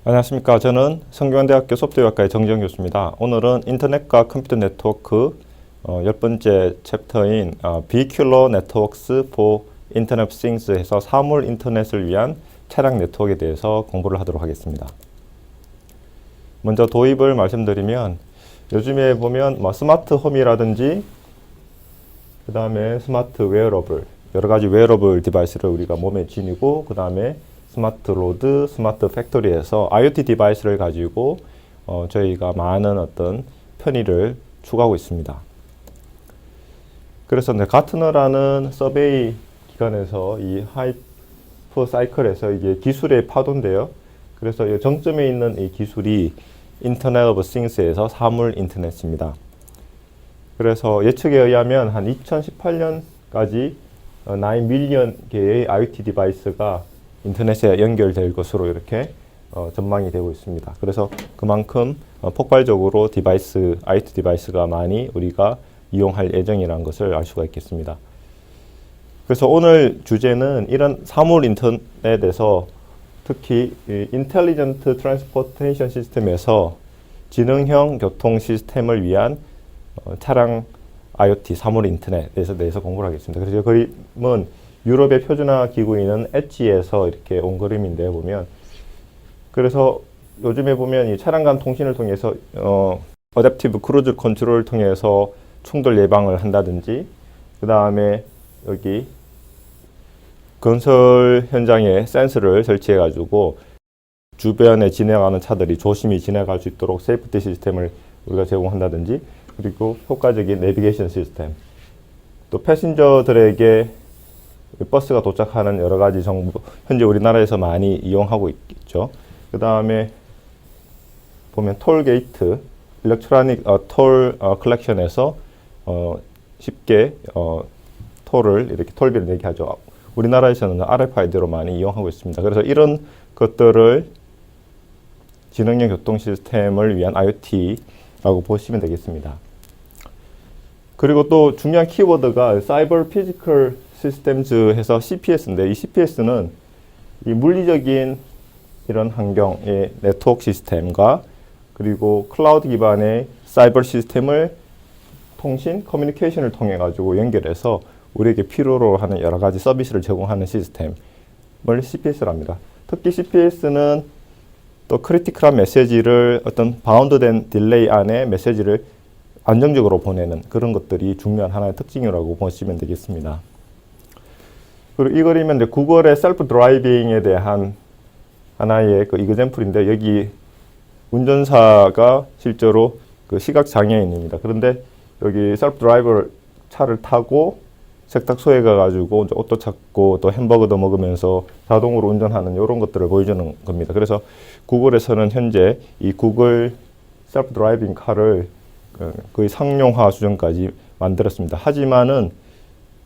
안녕하십니까. 저는 성균관대학교 소프트웨어학과의 정지영 교수입니다. 오늘은 인터넷과 컴퓨터 네트워크 10번째 챕터인 Vehicular Networks for Internet of Things 해서 사물 인터넷을 위한 차량 네트워크에 대해서 공부를 하도록 하겠습니다. 먼저 도입을 말씀드리면 요즘에 보면 스마트 홈이라든지 그 다음에 스마트 웨어러블 여러 가지 웨어러블 디바이스를 우리가 몸에 지니고 그 다음에 스마트 로드, 스마트 팩토리에서 IoT 디바이스를 가지고 저희가 많은 어떤 편의를 추구하고 있습니다. 그래서 가트너라는 서베이 기관에서 이 하이퍼 사이클에서 이게 기술의 파도인데요. 그래서 이 정점에 있는 이 기술이 인터넷 오브 싱스에서 사물 인터넷입니다. 그래서 예측에 의하면 한 2018년까지 9 밀리언 개의 IoT 디바이스가 인터넷에 연결될 것으로 이렇게 전망이 되고 있습니다. 그래서 그만큼 폭발적으로 IoT 디바이스가 많이 우리가 이용할 예정이라는 것을 알 수가 있겠습니다. 그래서 오늘 주제는 이런 사물 인터넷에서 특히 인텔리전트 트랜스포테이션 시스템에서 지능형 교통 시스템을 위한 차량 IoT 사물 인터넷에 대해서 공부를 하겠습니다. 그래서 그림은 유럽의 표준화 기구인 엣지에서 이렇게 온 그림인데 보면 그래서 요즘에 보면 이 차량 간 통신을 통해서 어댑티브 크루즈 컨트롤을 통해서 충돌 예방을 한다든지 그 다음에 여기 건설 현장에 센서를 설치해 가지고 주변에 지나가는 차들이 조심히 지나갈 수 있도록 세이프티 시스템을 우리가 제공한다든지 그리고 효과적인 내비게이션 시스템 또 패신저들에게 버스가 도착하는 여러 가지 정보 현재 우리나라에서 많이 이용하고 있겠죠. 그 다음에 보면 톨게이트 일렉트로닉 톨 컬렉션에서 쉽게 톨을 이렇게 톨비를 내게 하죠. 우리나라에서는 RFID로 많이 이용하고 있습니다. 그래서 이런 것들을 지능형 교통 시스템을 위한 IoT라고 보시면 되겠습니다. 그리고 또 중요한 키워드가 사이버 피지컬 시스템즈 해서 CPS인데 이 CPS는 이 물리적인 이런 환경의 네트워크 시스템과 그리고 클라우드 기반의 사이버 시스템을 통신, 커뮤니케이션을 통해 가지고 연결해서 우리에게 필요로 하는 여러 가지 서비스를 제공하는 시스템을 CPS를 합니다. 특히 CPS는 또 크리티컬한 메시지를 어떤 바운드된 딜레이 안에 메시지를 안정적으로 보내는 그런 것들이 중요한 하나의 특징이라고 보시면 되겠습니다. 그리고 이 그림은 이제 구글의 셀프 드라이빙에 대한 하나의 그 이그젬플인데 여기 운전사가 실제로 그 시각 장애인입니다. 그런데 여기 셀프 드라이버 차를 타고 세탁소에 가가지고 이제 옷도 찾고 또 햄버거도 먹으면서 자동으로 운전하는 이런 것들을 보여주는 겁니다. 그래서 구글에서는 현재 이 구글 셀프 드라이빙 카를 거의 상용화 수준까지 만들었습니다. 하지만은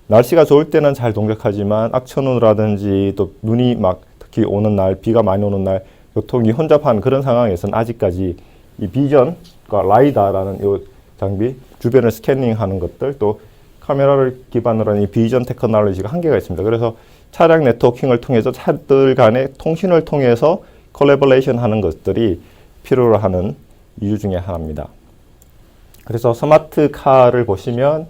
날씨가 좋을 때는 잘 동작하지만 악천후라든지 또 눈이 막 특히 오는 날, 비가 많이 오는 날 교통이 혼잡한 그런 상황에서는 아직까지 이 비전과 라이다라는 이 장비, 주변을 스캐닝하는 것들 또 카메라를 기반으로 한 이 비전 테크놀로지가 한계가 있습니다. 그래서 차량 네트워킹을 통해서 차들 간의 통신을 통해서 콜래보레이션 하는 것들이 필요로 하는 이유 중에 하나입니다. 그래서 스마트 카를 보시면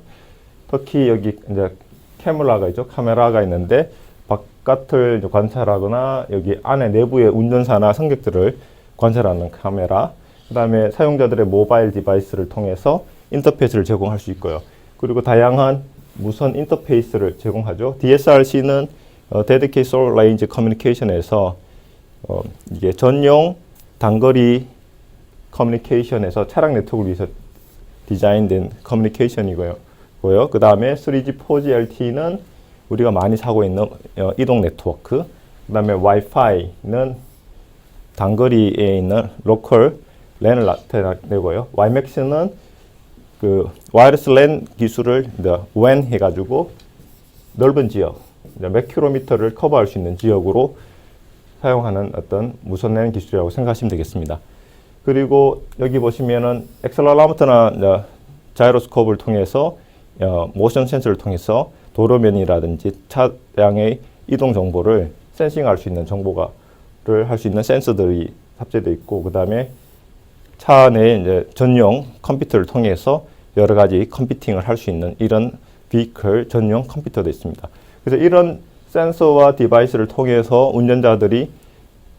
특히 여기 이제 카메라가 있죠. 카메라가 있는데 바깥을 관찰하거나 여기 안에 내부의 운전사나 승객들을 관찰하는 카메라 그 다음에 사용자들의 모바일 디바이스를 통해서 인터페이스를 제공할 수 있고요. 그리고 다양한 무선 인터페이스를 제공하죠. DSRC는 Dedicated Short Range Communication에서 이게 전용 단거리 커뮤니케이션에서 차량 네트워크를 위해서 디자인된 커뮤니케이션이고요. 그 다음에 3G, 4G LTE는 우리가 많이 사고 있는 이동 네트워크. 그 다음에 와이파이는 단거리에 있는 로컬 랜을 나타내고요. WiMAX는 그 와이어리스 랜 기술을 WAN 해가지고 넓은 지역, 몇 킬로미터를 커버할 수 있는 지역으로 사용하는 어떤 무선 랜 기술이라고 생각하시면 되겠습니다. 그리고 여기 보시면은 엑셀러로미터나 자이로스코프를 통해서 모션 센서를 통해서 도로면이라든지 차량의 이동 정보를 센싱할 수 있는 정보를 할 수 있는 센서들이 탑재되어 있고, 그 다음에 차 안에 이제 전용 컴퓨터를 통해서 여러 가지 컴퓨팅을 할 수 있는 이런 비클 전용 컴퓨터도 있습니다. 그래서 이런 센서와 디바이스를 통해서 운전자들이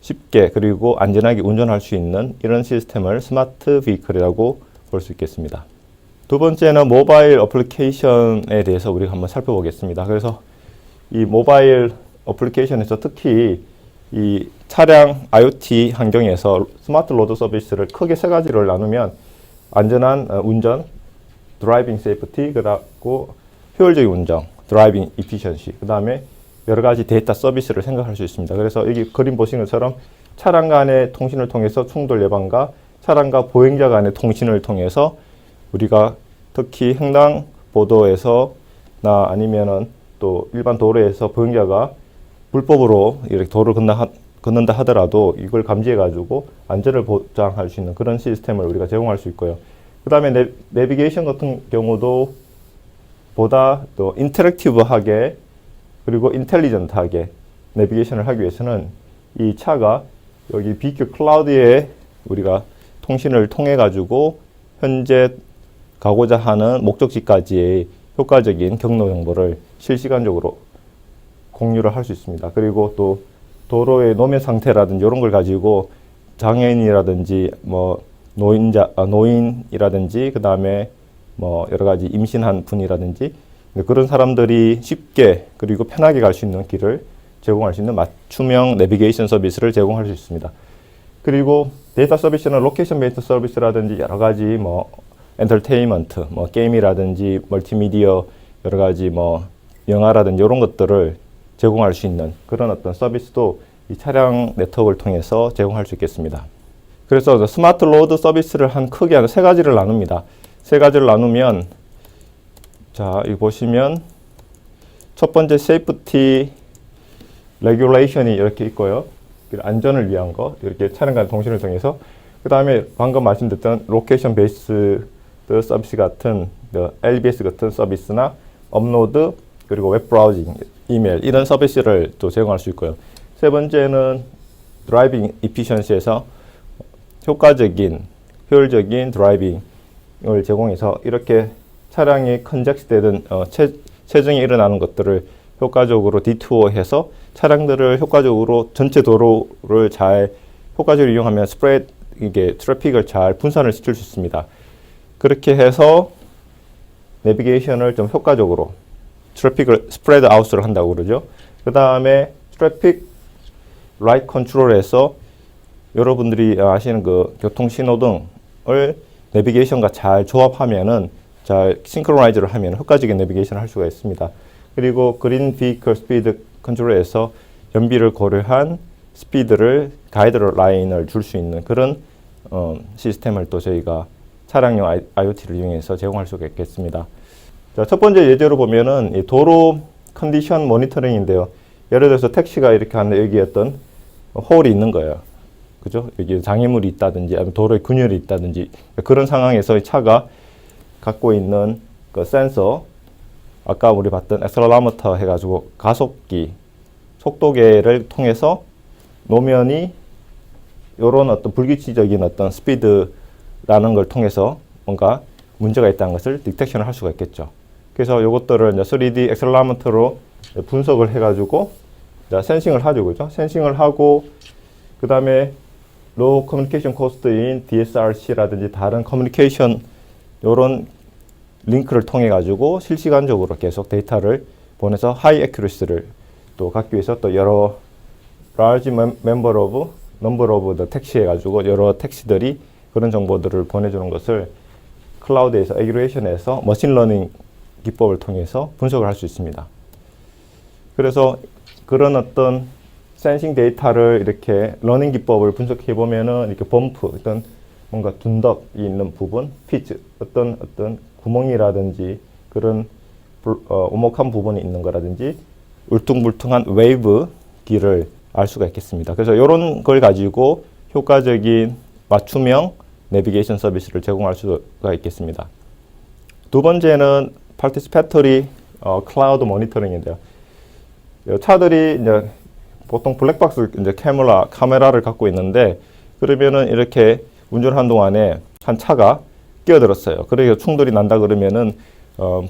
쉽게 그리고 안전하게 운전할 수 있는 이런 시스템을 스마트 비클이라고 볼 수 있겠습니다. 두 번째는 모바일 어플리케이션에 대해서 우리가 한번 살펴보겠습니다. 그래서 이 모바일 어플리케이션에서 특히 이 차량 IoT 환경에서 스마트 로드 서비스를 크게 세 가지를 나누면 안전한 운전, 드라이빙 세이프티, 그리고 효율적인 운전, 드라이빙 이피션시, 그 다음에 여러 가지 데이터 서비스를 생각할 수 있습니다. 그래서 여기 그림 보시는 것처럼 차량 간의 통신을 통해서 충돌 예방과 차량과 보행자 간의 통신을 통해서 우리가 특히 횡단보도에서 나 아니면은 또 일반 도로에서 보행자가 불법으로 이렇게 도로를 걷는다 하더라도 이걸 감지해 가지고 안전을 보장할 수 있는 그런 시스템을 우리가 제공할 수 있고요. 그 다음에 내비게이션 같은 경우도 보다 또 인터랙티브하게 그리고 인텔리전트하게 내비게이션을 하기 위해서는 이 차가 여기 BQ 클라우드에 우리가 통신을 통해 가지고 현재 가고자 하는 목적지까지의 효과적인 경로 정보를 실시간적으로 공유를 할 수 있습니다. 그리고 또 도로의 노면 상태라든지 이런 걸 가지고 장애인이라든지 뭐 노인이라든지 그 다음에 뭐 여러 가지 임신한 분이라든지 그런 사람들이 쉽게 그리고 편하게 갈 수 있는 길을 제공할 수 있는 맞춤형 내비게이션 서비스를 제공할 수 있습니다. 그리고 데이터 서비스는 로케이션 베이스 서비스라든지 여러 가지 뭐 엔터테인먼트, 뭐 게임이라든지 멀티미디어 여러 가지 뭐 영화라든지 이런 것들을 제공할 수 있는 그런 어떤 서비스도 이 차량 네트워크를 통해서 제공할 수 있겠습니다. 그래서 스마트 로드 서비스를 크게 한 세 가지를 나눕니다. 세 가지를 나누면 자, 여기 보시면 첫 번째 세이프티 레귤레이션이 이렇게 있고요. 안전을 위한 거 이렇게 차량 간 통신을 통해서 그 다음에 방금 말씀드렸던 로케이션 베이스 서비스 같은 LBS 같은 서비스나 업로드 그리고 웹 브라우징, 이메일 이런 서비스를 또 제공할 수 있고요. 세 번째는 드라이빙 이피션시에서 효율적인 드라이빙을 제공해서 이렇게 차량이 컨젝트되든 체증이 일어나는 것들을 효과적으로 디투어해서 차량들을 효과적으로 전체 도로를 잘 효과적으로 이용하면 이게 트래픽을 잘 분산을 시킬 수 있습니다. 그렇게 해서 내비게이션을 좀 효과적으로 트래픽을 스프레드 아웃을 한다고 그러죠. 그 다음에 트래픽 라이트 컨트롤에서 여러분들이 아시는 그 교통 신호등을 내비게이션과 잘 조합하면은 잘 싱크로나이즈를 하면 효과적인 내비게이션을 할 수가 있습니다. 그리고 그린 비클 스피드 컨트롤에서 연비를 고려한 스피드를 가이드 라인을 줄 수 있는 그런 시스템을 또 저희가 차량용 IoT를 이용해서 제공할 수가 있겠습니다. 자, 첫 번째 예제로 보면은 이 도로 컨디션 모니터링인데요. 예를 들어서 택시가 이렇게 하는데 여기 어떤 홀이 있는 거예요. 그죠? 여기 장애물이 있다든지 아니면 도로에 균열이 있다든지 그런 상황에서 차가 갖고 있는 그 센서, 아까 우리 봤던 액셀러로미터 해가지고 가속기, 속도계를 통해서 노면이 이런 어떤 불규칙적인 어떤 스피드라는 걸 통해서 뭔가 문제가 있다는 것을 디텍션을 할 수가 있겠죠. 그래서 이것들을 이제 3D 액셀러로미터로 분석을 해가지고 센싱을 하죠, 그죠? 센싱을 하고 그 다음에 로우 커뮤니케이션 코스트인 DSRC라든지 다른 커뮤니케이션 이런 링크를 통해 가지고 실시간적으로 계속 데이터를 보내서 하이 애큐러시를 또 갖기 위해서 또 여러 large number of the 택시 해가지고 여러 택시들이 그런 정보들을 보내주는 것을 클라우드에서 애귤레이션에서 머신러닝 기법을 통해서 분석을 할 수 있습니다. 그래서 그런 어떤 센싱 데이터를 이렇게 러닝 기법을 분석해 보면은 이렇게 범프, 어떤 뭔가 둔덕이 있는 부분, 피즈, 어떤 구멍이라든지 그런 오목한 부분이 있는 거라든지 울퉁불퉁한 웨이브 길을 알 수가 있겠습니다. 그래서 이런 걸 가지고 효과적인 맞춤형 내비게이션 서비스를 제공할 수가 있겠습니다. 두 번째는 participatory cloud 모니터링인데요. 차들이 이제 보통 블랙박스 이제 카메라를 갖고 있는데 그러면은 이렇게 운전하는 동안에 한 차가 끼어들었어요. 그래서 충돌이 난다 그러면은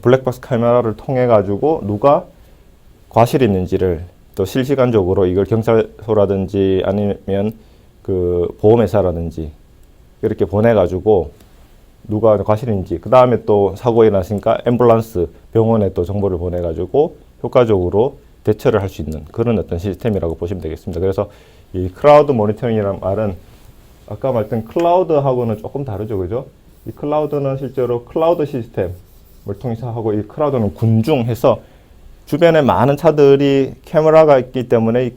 블랙박스 카메라를 통해 가지고 누가 과실이 있는지를 또 실시간적으로 이걸 경찰서라든지 아니면 그 보험회사라든지 이렇게 보내가지고 누가 과실인지, 그 다음에 또 사고가 일어났으니까 앰뷸런스 병원에 또 정보를 보내가지고 효과적으로 대처를 할 수 있는 그런 어떤 시스템이라고 보시면 되겠습니다. 그래서 이 클라우드 모니터링이라는 말은 아까 말했던 클라우드하고는 조금 다르죠, 그죠? 이 클라우드는 실제로 클라우드 시스템을 통해서 하고, 이 클라우드는 군중해서 주변에 많은 차들이 카메라가 있기 때문에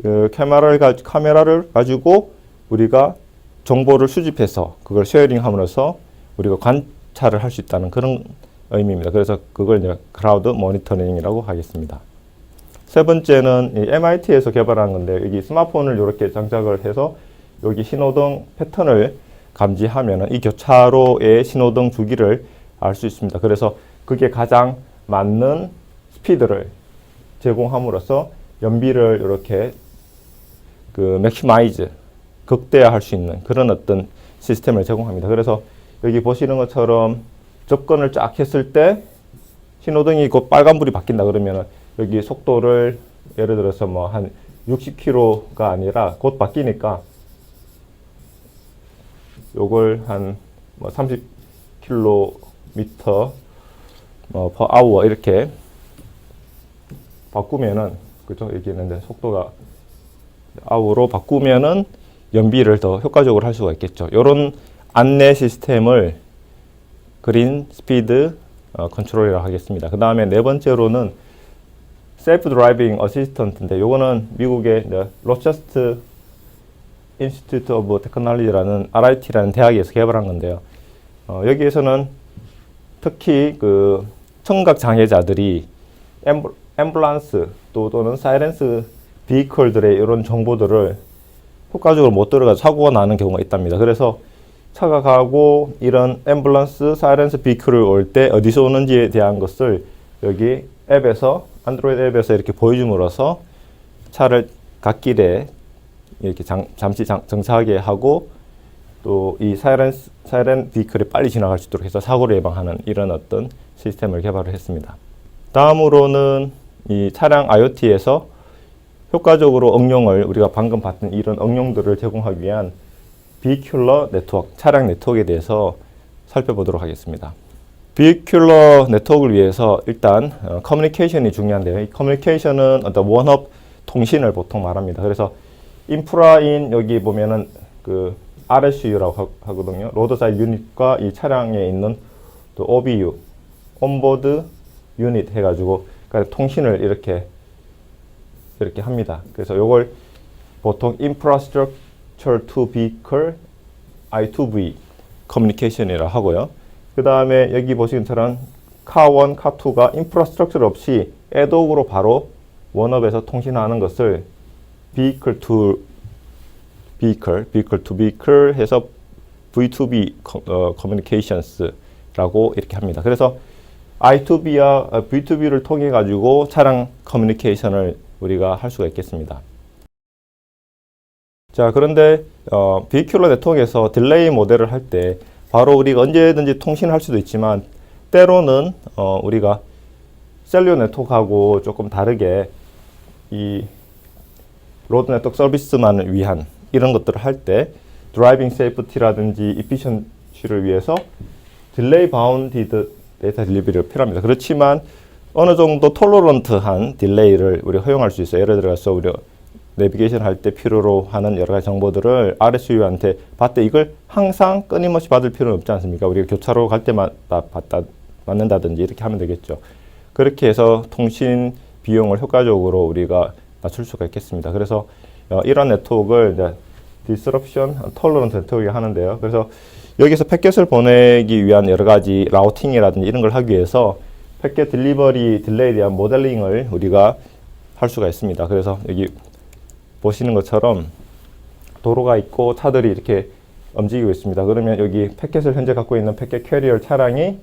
그 카메라를 가지고 우리가 정보를 수집해서 그걸 쉐어링함으로써 우리가 관찰을 할 수 있다는 그런 의미입니다. 그래서 그걸 이제 클라우드 모니터링이라고 하겠습니다. 세 번째는 이 MIT에서 개발한 건데, 여기 스마트폰을 이렇게 장착을 해서 여기 신호등 패턴을 감지하면 이 교차로의 신호등 주기를 알 수 있습니다. 그래서 그게 가장 맞는 스피드를 제공함으로써 연비를 이렇게 그 맥시마이즈 극대화할 수 있는 그런 어떤 시스템을 제공합니다. 그래서 여기 보시는 것처럼 접근을 쫙 했을 때 신호등이 곧 빨간불이 바뀐다 그러면 여기 속도를 예를 들어서 뭐 한 60km가 아니라 곧 바뀌니까 요걸 한 뭐 30km per hour 이렇게 바꾸면은, 그죠? 여기 있는데 속도가 hour로 바꾸면은 연비를 더 효과적으로 할 수가 있겠죠. 이런 안내 시스템을 그린 스피드 컨트롤이라고 하겠습니다. 그 다음에 네 번째로는 셀프 드라이빙 어시스턴트인데, 요거는 미국의 로체스터 인스티튜트 오브 테크놀로지라는 RIT라는 대학에서 개발한 건데요. 여기에서는 특히 그 청각 장애자들이 앰뷸런스 또는 사이렌스 비이클들의 이런 정보들을 효과적으로 못 들어가서 사고가 나는 경우가 있답니다. 그래서 차가 가고 이런 앰뷸런스, 사이렌스 비이클을 올 때 어디서 오는지에 대한 것을 여기 앱에서, 안드로이드 앱에서 이렇게 보여줌으로써 차를 갓길에 이렇게 잠시 정차하게 하고, 또 이 사이렌 비이클이 빨리 지나갈 수 있도록 해서 사고를 예방하는 이런 어떤 시스템을 개발을 했습니다. 다음으로는 이 차량 IoT에서 효과적으로 응용을, 우리가 방금 봤던 이런 응용들을 제공하기 위한 비큐러 네트워크, 차량 네트워크에 대해서 살펴보도록 하겠습니다. 비큐러 네트워크를 위해서 일단 커뮤니케이션이 중요한데요. 이 커뮤니케이션은 어떤 원업 통신을 보통 말합니다. 그래서 인프라인 여기 보면은 그 RSU라고 하거든요. 로드사이드 유닛과 이 차량에 있는 또 OBU, 온보드 유닛 해가지고 그러니까 통신을 이렇게 합니다. 그래서 이걸 보통 Infrastructure to Vehicle I2V 커뮤니케이션이라 하고요. 그 다음에 여기 보시는 것처럼 카1, 카2가 인프라스트럭처 없이 애독으로 바로 원업에서 통신하는 것을 Vehicle to Vehicle 해서 V2B Communications라고 이렇게 합니다. 그래서 I2B와 V2B를 통해 가지고 차량 커뮤니케이션을 우리가 할 수가 있겠습니다. 자, 그런데 비큐러 네트워크에서 딜레이 모델을 할 때 바로 우리가 언제든지 통신할 수도 있지만, 때로는 우리가 셀룰러 네트워크하고 조금 다르게 이 로드 네트워크 서비스만을 위한 이런 것들을 할 때 드라이빙 세이프티라든지 이피션시를 위해서 딜레이 바운디드 데이터 딜리버리가 필요합니다. 그렇지만 어느 정도 톨러런트한 딜레이를 우리가 허용할 수 있어요. 예를 들어서 우리가 내비게이션 할 때 필요로 하는 여러 가지 정보들을 RSU한테 받되 이걸 항상 끊임없이 받을 필요는 없지 않습니까? 우리가 교차로 갈 때마다 받는다든지 이렇게 하면 되겠죠. 그렇게 해서 통신 비용을 효과적으로 우리가 낮출 수가 있겠습니다. 그래서 이런 네트워크를 이제 Disruption Tolerant 네트워크를 하는데요. 그래서 여기서 패킷을 보내기 위한 여러 가지 라우팅이라든지 이런 걸 하기 위해서 패킷 딜리버리 딜레이에 대한 모델링을 우리가 할 수가 있습니다. 그래서 여기 보시는 것처럼 도로가 있고 차들이 이렇게 움직이고 있습니다. 그러면 여기 패킷을 현재 갖고 있는 패킷 캐리어 차량이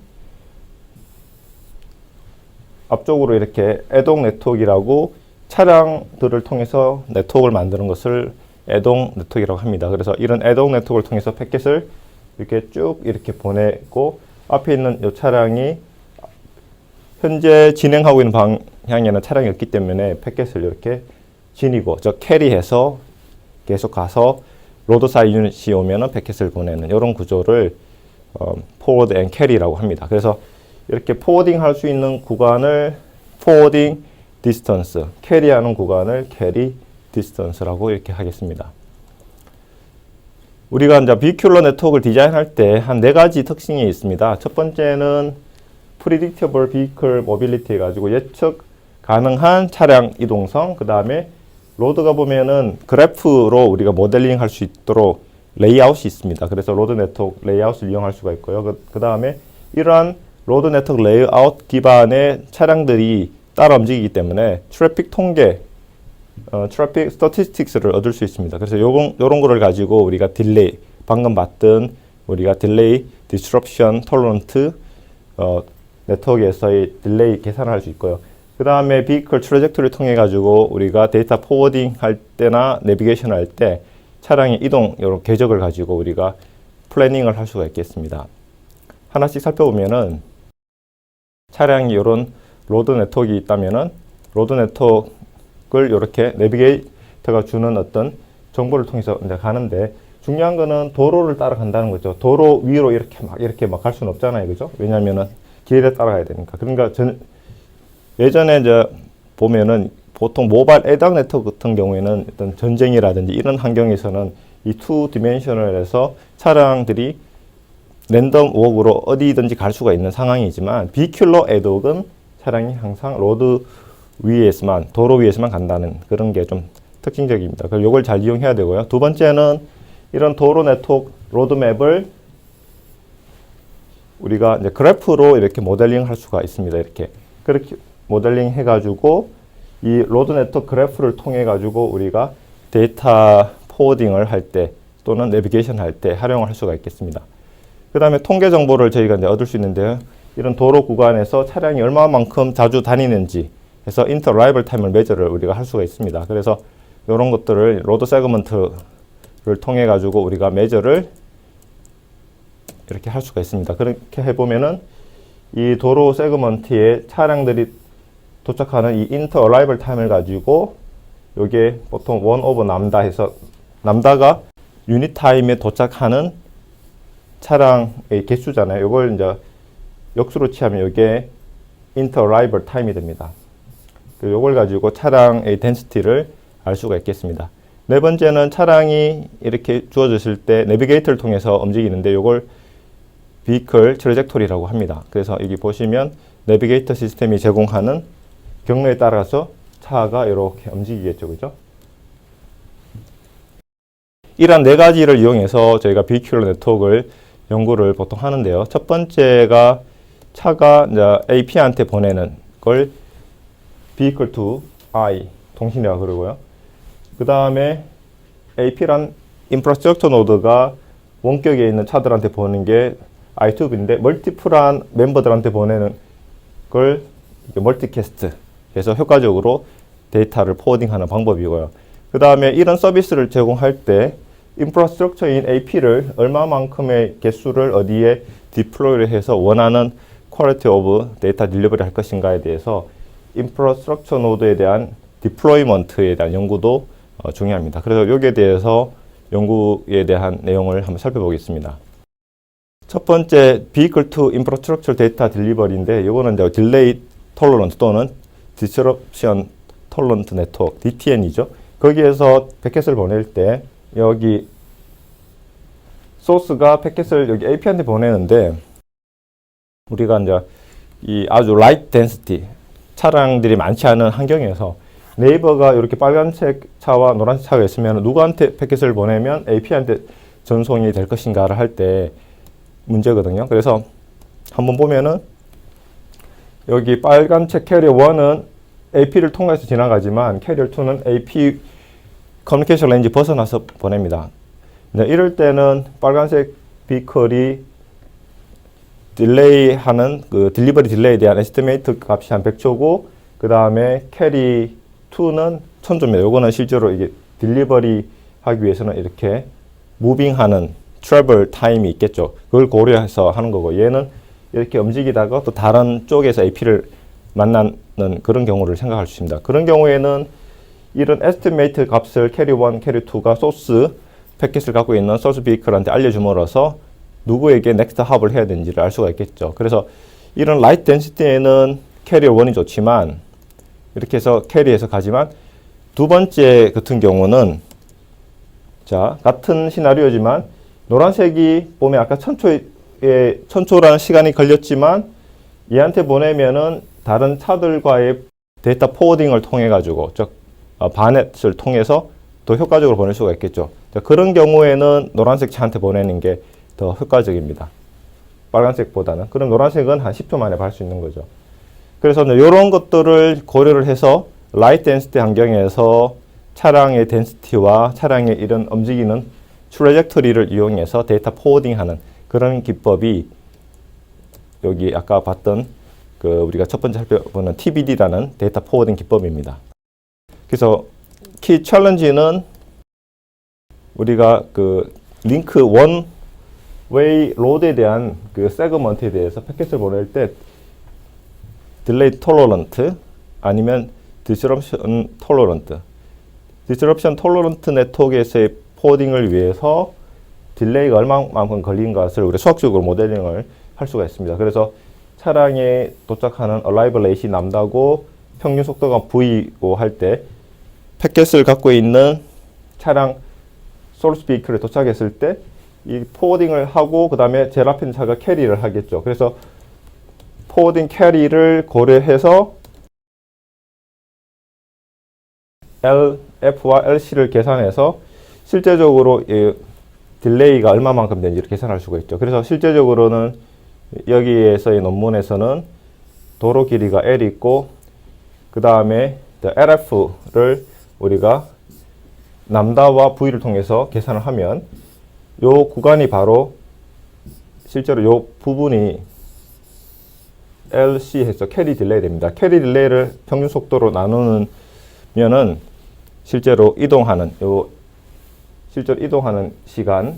앞쪽으로 이렇게 애독 네트워크라고 차량들을 통해서 네트워크를 만드는 것을 애동 네트워크라고 합니다. 그래서 이런 애동 네트워크를 통해서 패킷을 이렇게 쭉 이렇게 보내고 앞에 있는 이 차량이 현재 진행하고 있는 방향에는 차량이 없기 때문에 패킷을 이렇게 지니고 캐리해서 계속 가서 로드 사이 유닛이 오면은 패킷을 보내는 이런 구조를 포워드 앤 캐리라고 합니다. 그래서 이렇게 포워딩 할 수 있는 구간을 포워딩 디스턴스, 캐리하는 구간을 캐리 디스턴스라고 이렇게 하겠습니다. 우리가 이제 비큐러 네트워크를 디자인할 때 한 4가지 특징이 있습니다. 첫 번째는 predictable vehicle mobility 해가지고 예측 가능한 차량 이동성, 그 다음에 로드가 보면은 그래프로 우리가 모델링 할 수 있도록 레이아웃이 있습니다. 그래서 로드 네트워크 레이아웃을 이용할 수가 있고요. 그 다음에 이러한 로드 네트워크 레이아웃 기반의 차량들이 따라 움직이기 때문에 트래픽 통계, 트래픽 스태티스틱스를 얻을 수 있습니다. 그래서 요런 거를 가지고 우리가 딜레이, 방금 봤던 우리가 딜레이, 디스럽션, 톨런트, 네트워크에서의 딜레이 계산을 할 수 있고요. 그 다음에 비클 트래젝토리를 통해 가지고 우리가 데이터 포워딩 할 때나 내비게이션 할 때 차량의 이동 이런 궤적을 가지고 우리가 플래닝을 할 수가 있겠습니다. 하나씩 살펴보면은 차량이 이런 로드 네트워크가 있다면은 로드 네트워크를 이렇게 내비게이터가 주는 어떤 정보를 통해서 이제 가는데 중요한 거는 도로를 따라간다는 거죠. 도로 위로 이렇게 막 갈 수는 없잖아요, 그죠? 왜냐면은 길에 따라가야 되니까. 그러니까 예전에 이제 보면은 보통 모바일 애당 네트워크 같은 경우에는 어떤 전쟁이라든지 이런 환경에서는 이 투 디멘셔널에서 차량들이 랜덤 웍으로 어디든지 갈 수가 있는 상황이지만 비큘러 애독은 차량이 항상 로드 위에서만, 도로 위에서만 간다는 그런 게 좀 특징적입니다. 그래서 이걸 잘 이용해야 되고요. 두 번째는 이런 도로 네트워크 로드맵을 우리가 이제 그래프로 이렇게 모델링 할 수가 있습니다. 이렇게 그렇게 모델링 해가지고 이 로드 네트워크 그래프를 통해 가지고 우리가 데이터 포워딩을 할 때 또는 내비게이션 할 때 활용을 할 수가 있겠습니다. 그 다음에 통계 정보를 저희가 이제 얻을 수 있는데요. 이런 도로 구간에서 차량이 얼마만큼 자주 다니는지 해서 인터 라이벌 타임을 매저를 우리가 할 수가 있습니다. 그래서 이런 것들을 로드 세그먼트를 통해 가지고 우리가 매저를 이렇게 할 수가 있습니다. 그렇게 해보면은 이 도로 세그먼트에 차량들이 도착하는 이 인터 어라이벌 타임을 가지고 요게 보통 1 오버 남다 해서 남다가 유닛 타임에 도착하는 차량의 개수잖아요. 요걸 이제 역수로 취하면 요게 인터 어라이벌 타임이 됩니다. 요걸 가지고 차량의 덴시티를 알 수가 있겠습니다. 네 번째는 차량이 이렇게 주어졌을 때 내비게이터를 통해서 움직이는데 요걸 비클 트래젝토리라고 합니다. 그래서 여기 보시면 내비게이터 시스템이 제공하는 경로에 따라서 차가 이렇게 움직이겠죠, 그죠? 이러한 4가지를 이용해서 저희가 비큐러 네트워크를 연구를 보통 하는데요. 첫 번째가 차가 이제 AP한테 보내는 걸 vehicle to I 통신이라고 그러고요. 그 다음에 AP란 인프라스트럭처 노드가 원격에 있는 차들한테 보내는 게 I2B인데 멀티플한 멤버들한테 보내는 걸 멀티캐스트 해서 효과적으로 데이터를 포워딩하는 방법이고요. 그 다음에 이런 서비스를 제공할 때 인프라스트럭처인 AP를 얼마만큼의 개수를 어디에 디플로이를 해서 원하는 퀄리티 오브 데이터 딜리버리 할 것인가에 대해서 인프라스트럭처 노드에 대한 디플로이먼트에 대한 연구도 중요합니다. 그래서 여기에 대해서 연구에 대한 내용을 한번 살펴보겠습니다. 첫 번째 Vehicle to Infrastructure Data Delivery인데 이거는 이제 딜레이 톨러런트 또는 Disruption Tolerant Network DTN이죠. 거기에서 패킷을 보낼 때 여기 소스가 패킷을 여기 AP한테 보내는데 우리가 이제 이 아주 라이트 덴시티 차량들이 많지 않은 환경에서 네이버가 이렇게 빨간색 차와 노란색 차가 있으면 누구한테 패킷을 보내면 AP한테 전송이 될 것인가를 할 때 문제거든요. 그래서 한번 보면은 여기 빨간색 캐리어 1은 AP를 통해서 지나가지만 캐리어 2는 AP 커뮤니케이션 레인지 벗어나서 보냅니다. 이럴 때는 빨간색 비컬이 딜레이 하는 그 딜리버리 딜레이에 대한 에스티메이트 값이 한 100초고 그 다음에 캐리 2는 1000초입니다. 요거는 실제로 이게 딜리버리 하기 위해서는 이렇게 무빙하는 트래블 타임이 있겠죠. 그걸 고려해서 하는 거고, 얘는 이렇게 움직이다가 또 다른 쪽에서 AP를 만나는 그런 경우를 생각할 수 있습니다. 그런 경우에는 이런 에스티메이트 값을 캐리 1, 캐리 2가 소스 패킷을 갖고 있는 소스 비클한테 알려줌으로써 누구에게 넥스트 합을 해야 되는지를 알 수가 있겠죠. 그래서 이런 라이트 덴시티에는 캐리어 1이 좋지만, 이렇게 해서 캐리해서 가지만, 두 번째 같은 경우는, 자, 같은 시나리오지만 노란색이 보면 아까 천초라는 시간이 걸렸지만 얘한테 보내면은 다른 차들과의 데이터 포워딩을 통해 가지고 바넷을 통해서 더 효과적으로 보낼 수가 있겠죠. 자, 그런 경우에는 노란색 차한테 보내는 게 더 효과적입니다. 빨간색보다는. 그럼 노란색은 한 10초 만에 볼 수 있는 거죠. 그래서 이런 것들을 고려를 해서 라이트 덴시티 환경에서 차량의 덴시티와 차량의 이런 움직이는 트래젝터리를 이용해서 데이터 포워딩하는 그런 기법이 여기 아까 봤던 그 우리가 첫 번째 살펴보는 TBD라는 데이터 포워딩 기법입니다. 그래서 키 챌린지는 우리가 그 링크 원 웨이 로드에 대한 그 세그먼트에 대해서 패킷을 보낼 때 딜레이 톨러런트 아니면 디스럽션 톨러런트 네트워크에서의 포워딩을 위해서 딜레이가 얼마만큼 걸린 것을 우리 수학적으로 모델링을 할 수가 있습니다. 그래서 차량에 도착하는 arrival rate이 남다고 평균 속도가 V고 할 때 패킷을 갖고 있는 차량 소스 비클에 도착했을 때 이 포워딩을 하고 그 다음에 제일 앞에 있는 차가 캐리를 하겠죠. 그래서 포워딩 캐리를 고려해서 F와 LC를 계산해서 실제적으로 이 딜레이가 얼마만큼 되는지를 계산할 수가 있죠. 그래서 실제적으로는 여기에서의 논문에서는 도로 길이가 L 있고 그 다음에 LF를 우리가 람다와 V를 통해서 계산을 하면 요 구간이 바로 실제로 요 부분이 LC 해서 캐리 딜레이 됩니다. 캐리 딜레이를 평균 속도로 나누면은 실제로 이동하는 시간을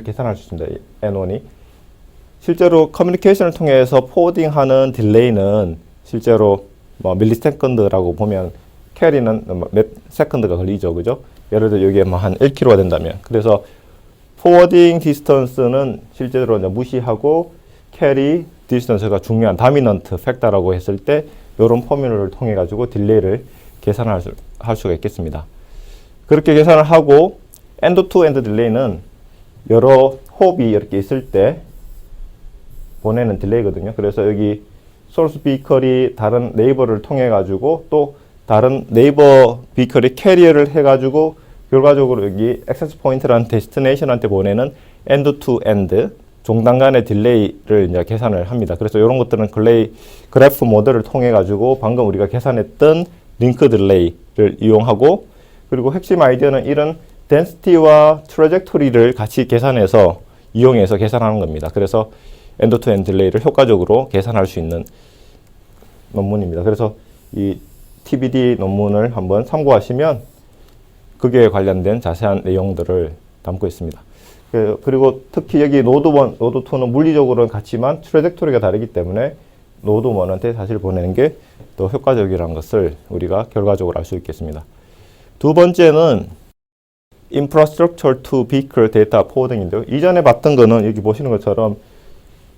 계산할 수 있습니다. N1이 실제로 커뮤니케이션을 통해서 포워딩하는 딜레이는 실제로 뭐 밀리세컨드라고 보면 캐리는 몇 세컨드가 걸리죠, 그죠? 예를 들어 여기에 뭐 한 1km가 된다면 그래서 포워딩 디스턴스는 실제로 무시하고 캐리 디스턴스가 중요한 다미넌트 팩터라고 했을 때 이런 포뮬러를 통해 가지고 딜레이를 계산할 수가 있겠습니다. 그렇게 계산을 하고 엔드 투 엔드 딜레이는 여러 홉이 이렇게 있을 때 보내는 딜레이거든요. 그래서 여기 소스 비컬이 다른 네이버를 통해 가지고 또 다른 네이버 비컬이 캐리어를 해 가지고 결과적으로 여기 액세스 포인트라는 데스티네이션한테 보내는 엔드 투 엔드 종단 간의 딜레이를 이제 계산을 합니다. 그래서 이런 것들은 그래프 모델을 통해 가지고 방금 우리가 계산했던 링크 딜레이를 이용하고 그리고 핵심 아이디어는 이런 덴시티와 트래젝토리를 같이 계산해서 이용해서 계산하는 겁니다. 그래서 엔드 투 엔드 딜레이를 효과적으로 계산할 수 있는 논문입니다. 그래서 이 TBD 논문을 한번 참고하시면 그게 관련된 자세한 내용들을 담고 있습니다. 그리고 특히 여기 노드 1, 노드 2는 물리적으로는 같지만 트래젝토리가 다르기 때문에 노드 1한테 사실 보내는 게 더 효과적이라는 것을 우리가 결과적으로 알 수 있겠습니다. 두 번째는 Infrastructure to Vehicle Data Forwarding인데요. 이전에 봤던 거는 여기 보시는 것처럼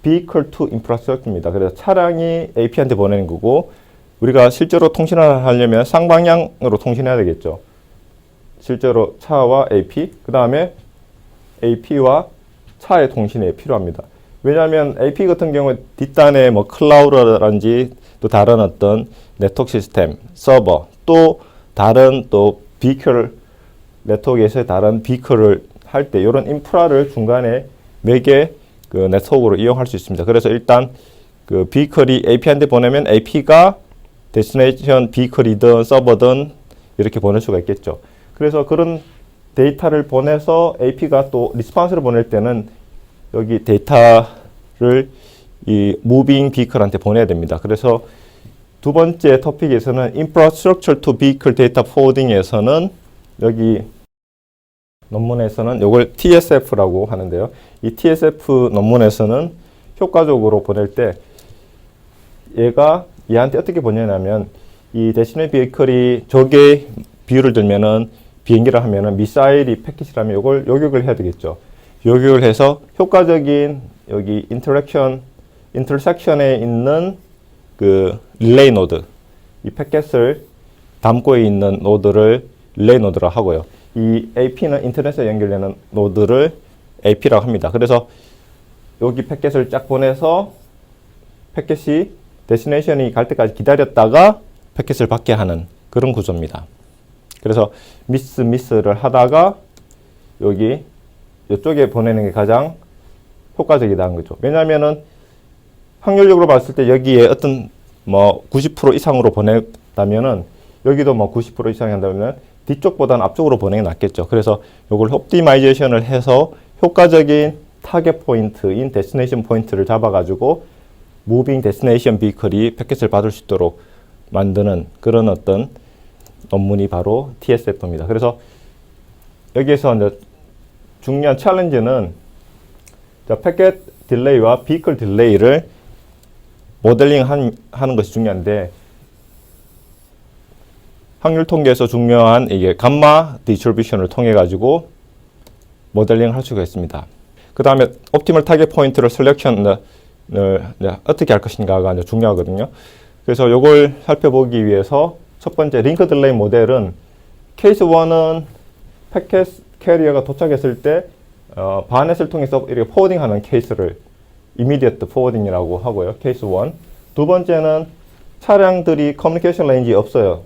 Vehicle to Infrastructure입니다. 그래서 차량이 AP한테 보내는 거고 우리가 실제로 통신을 하려면 쌍방향으로 통신해야 되겠죠. 실제로 차와 AP, 그 다음에 AP와 차의 통신이 필요합니다. 왜냐하면 AP 같은 경우에 뒷단에 뭐 클라우드라든지 또 다른 어떤 네트워크 시스템, 서버, 또 다른 또 비클 네트워크에서 다른 비클을 할 때 이런 인프라를 중간에 매개 그 네트워크로 이용할 수 있습니다. 그래서 일단 그 비클이 AP한테 보내면 AP가 데스티네이션 비클이든 서버든 이렇게 보낼 수가 있겠죠. 그래서 그런 데이터를 보내서 AP가 또 리스폰스를 보낼 때는 여기 데이터를 이 무빙 비클한테 보내야 됩니다. 그래서 두 번째 토픽에서는 Infrastructure to Vehicle Data Forwarding에서는 여기 논문에서는 이걸 TSF라고 하는데요. 이 TSF 논문에서는 효과적으로 보낼 때 얘가 얘한테 어떻게 보내냐면 이 데스티네이션 비클이 저게 비유를 들면은 비행기를 하면은 미사일이 패킷이라면 이걸 요격을 해야 되겠죠. 요격을 해서 효과적인 여기 인터섹션에 있는 그 릴레이 노드, 이 패킷을 담고 있는 노드를 릴레이 노드라 하고요. 이 AP는 인터넷에 연결되는 노드를 AP라고 합니다. 그래서 여기 패킷을 쫙 보내서 패킷이 데스티네이션이 갈 때까지 기다렸다가 패킷을 받게 하는 그런 구조입니다. 그래서 미스를 하다가 여기 이쪽에 보내는 게 가장 효과적이다는 거죠. 왜냐하면은 확률적으로 봤을 때 여기에 어떤 뭐 90% 이상으로 보냈다면은 여기도 뭐 90% 이상 한다면 뒤쪽보다는 앞쪽으로 보내는 게 낫겠죠. 그래서 이걸 옵티마이제이션을 해서 효과적인 타겟 포인트인 데스티네이션 포인트를 잡아가지고 무빙 데스티네이션 비클이 패킷을 받을 수 있도록 만드는 그런 어떤 논문이 바로 TSF입니다. 그래서 여기에서 이제 중요한 챌린지는 패킷 딜레이와 비클 딜레이를 모델링 하는 것이 중요한데 확률 통계에서 중요한 이게 감마 디스트리뷰션을 통해 가지고 모델링을 할 수가 있습니다. 그 다음에 옵티멀 타겟 포인트를 셀렉션을 어떻게 할 것인가가 이제 중요하거든요. 그래서 이걸 살펴보기 위해서 첫 번째 링크 딜레이 모델은 케이스 1은 패킷 캐리어가 도착했을 때 바넷을 통해서 이렇게 포워딩하는 케이스를 이미디어트 포워딩이라고 하고요. 케이스 1. 두 번째는 차량들이 커뮤니케이션 레인지 없어요.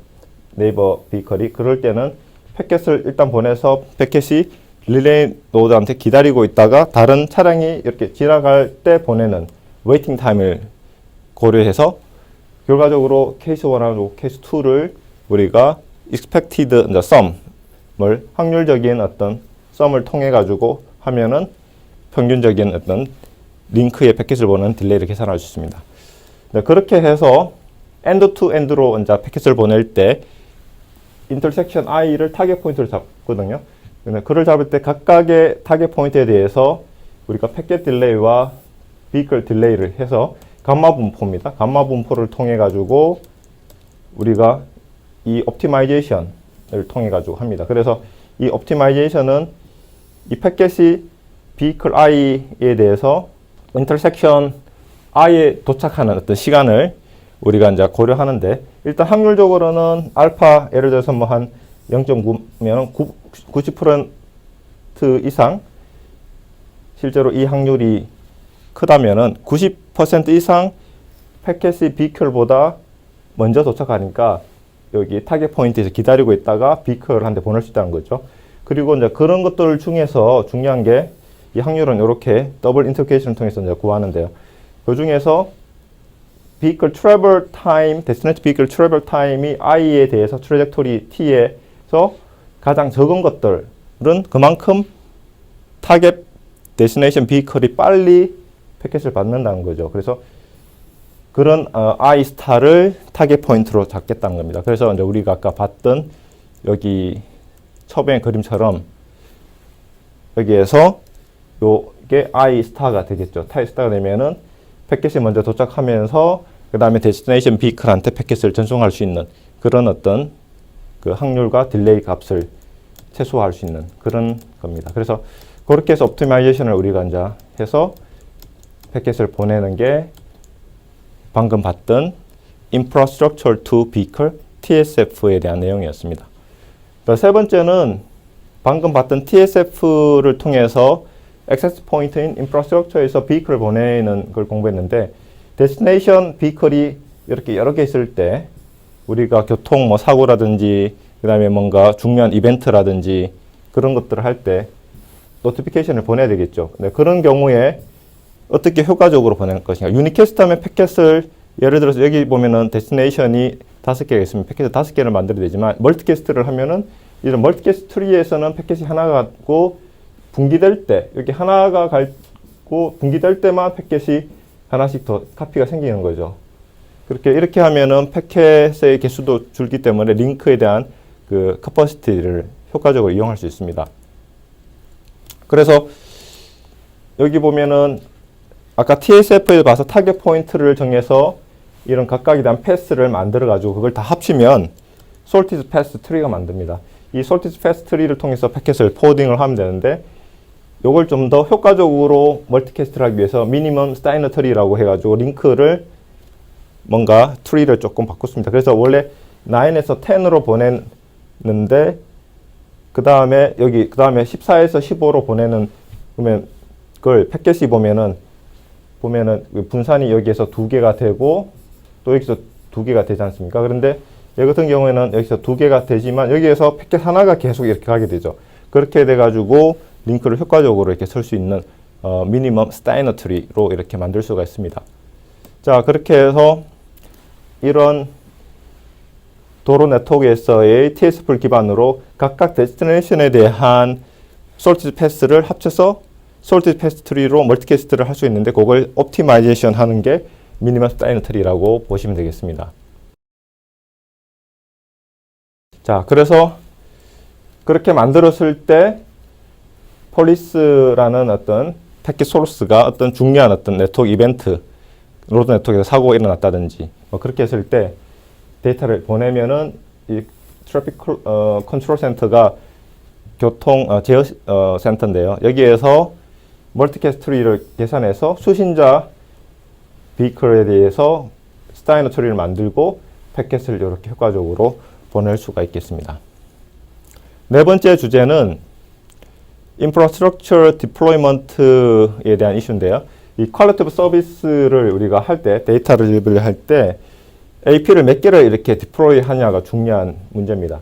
네이버 비컬이. 그럴 때는 패킷을 일단 보내서 패킷이 릴레이 노드한테 기다리고 있다가 다른 차량이 이렇게 지나갈 때 보내는 웨이팅 타임을 고려해서 결과적으로 케이스 1하고 케이스 2를 우리가 expected sum을 확률적인 어떤 썸을 통해 가지고 하면은 평균적인 어떤 링크의 패킷을 보는 딜레이를 계산할 수 있습니다. 네, 그렇게 해서 엔드 투 엔드로 이제 패킷을 보낼 때 인터섹션 i를 타겟 포인트를 잡거든요. 그를 잡을 때 각각의 타겟 포인트에 대해서 우리가 패킷 딜레이와 비클 딜레이를 해서 감마 분포입니다. 감마 분포를 통해 가지고 우리가 이 옵티마이제이션을 통해 가지고 합니다. 그래서 이 옵티마이제이션은 이 패킷이 비클 i에 대해서 인터섹션 i에 도착하는 어떤 시간을 우리가 이제 고려하는데 일단 확률적으로는 알파 예를 들어서 뭐 한 0.9면 90% 이상 실제로 이 확률이 크다면은 90% 이상 패킷이 비클보다 먼저 도착하니까 여기 타겟 포인트에서 기다리고 있다가 비클을 한 대 보낼 수 있다는 거죠. 그리고 이제 그런 것들 중에서 중요한 게 이 확률은 이렇게 더블 인터케이션을 통해서 이제 구하는데요. 그 중에서 vehicle travel time, destination vehicle travel time이 i에 대해서 트래젝토리 t에서 가장 적은 것들은 그만큼 타겟 데스티네이션 vehicle이 빨리 패킷을 받는다는 거죠. 그래서 그런 i 스타를 타겟 포인트로 잡겠다는 겁니다. 그래서 이제 우리가 아까 봤던 여기 처음의 그림처럼 여기에서 요게 i 스타가 되겠죠. 타이 스타가 되면은 패킷이 먼저 도착하면서 그 다음에 데스티네이션 비클한테 패킷을 전송할 수 있는 그런 어떤 그 확률과 딜레이 값을 최소화할 수 있는 그런 겁니다. 그래서 그렇게 해서 옵티마이제이션을 우리가 이제 해서 패킷을 보내는 게 방금 봤던 Infrastructure to Vehicle TSF에 대한 내용이었습니다. 세 번째는 방금 봤던 TSF를 통해서 액세스 포인트인 인프라스트럭처에서 비클을 보내는 걸 공부했는데 데스티네이션 비클이 이렇게 여러 개 있을 때 우리가 교통 뭐 사고라든지 그 다음에 뭔가 중요한 이벤트라든지 그런 것들을 할 때 노티피케이션을 보내야 되겠죠. 네, 그런 경우에 어떻게 효과적으로 보낼 것인가. 유니캐스트 하면 패킷을 예를 들어서 여기 보면은 데스티네이션이 5개가 있으면 패킷을 5개를 만들어야 되지만 멀티캐스트를 하면은 이런 멀티캐스트 트리에서는 패킷이 하나가 갖고 분기될 때 이렇게 하나가 갈고 분기될 때만 패킷이 하나씩 더 카피가 생기는 거죠. 그렇게 이렇게 하면은 패킷의 개수도 줄기 때문에 링크에 대한 그 커퍼시티를 효과적으로 이용할 수 있습니다. 그래서 여기 보면은 아까 TSF에 봐서 타겟 포인트를 정해서 이런 각각에 대한 패스를 만들어 가지고 그걸 다 합치면 솔티드 패스 트리가 만듭니다. 이 솔티드 패스 트리를 통해서 패킷을 포워딩을 하면 되는데 요걸 좀 더 효과적으로 멀티캐스트를 하기 위해서 미니멈 스타이너 트리라고 해가지고 링크를 뭔가 트리를 조금 바꿨습니다. 그래서 원래 9에서 10으로 보냈는데 그 다음에 14에서 15로 보내는 그러면 그걸 패킷이 보면은 분산이 여기에서 2개가 되고 또 여기서 2개가 되지 않습니까? 그런데 여기 같은 경우에는 여기서 2개가 되지만 여기에서 패킷 하나가 계속 이렇게 가게 되죠. 그렇게 돼가지고 링크를 효과적으로 이렇게 쓸 수 있는 미니멈 스타이너 트리로 이렇게 만들 수가 있습니다. 자, 그렇게 해서 이런 도로 네트워크에서의 TSP를 기반으로 각각 데스티네이션에 대한 솔티드 패스를 합쳐서 솔티드 패스 트리로 멀티캐스트를 할 수 있는데 그걸 옵티마이제이션 하는 게 미니멈 스타이너 트리라고 보시면 되겠습니다. 자, 그래서 그렇게 만들었을 때 폴리스라는 어떤 패킷 소스가 어떤 중요한 어떤 네트워크 이벤트, 로드 네트워크에서 사고가 일어났다든지 뭐 그렇게 했을 때 데이터를 보내면은 이 트래픽 컨트롤 센터가 교통 제어 센터인데요. 여기에서 멀티캐스트 트리를 계산해서 수신자 비클에 대해서 스타이너 트리를 만들고 패킷을 이렇게 효과적으로 보낼 수가 있겠습니다. 네 번째 주제는 인프라스트럭처 디플로이먼트에 대한 이슈인데요. 이 퀄리티 오브 서비스를 우리가 할 때, 데이터를 딜리버리 할 때 AP를 몇 개를 이렇게 디플로이 하냐가 중요한 문제입니다.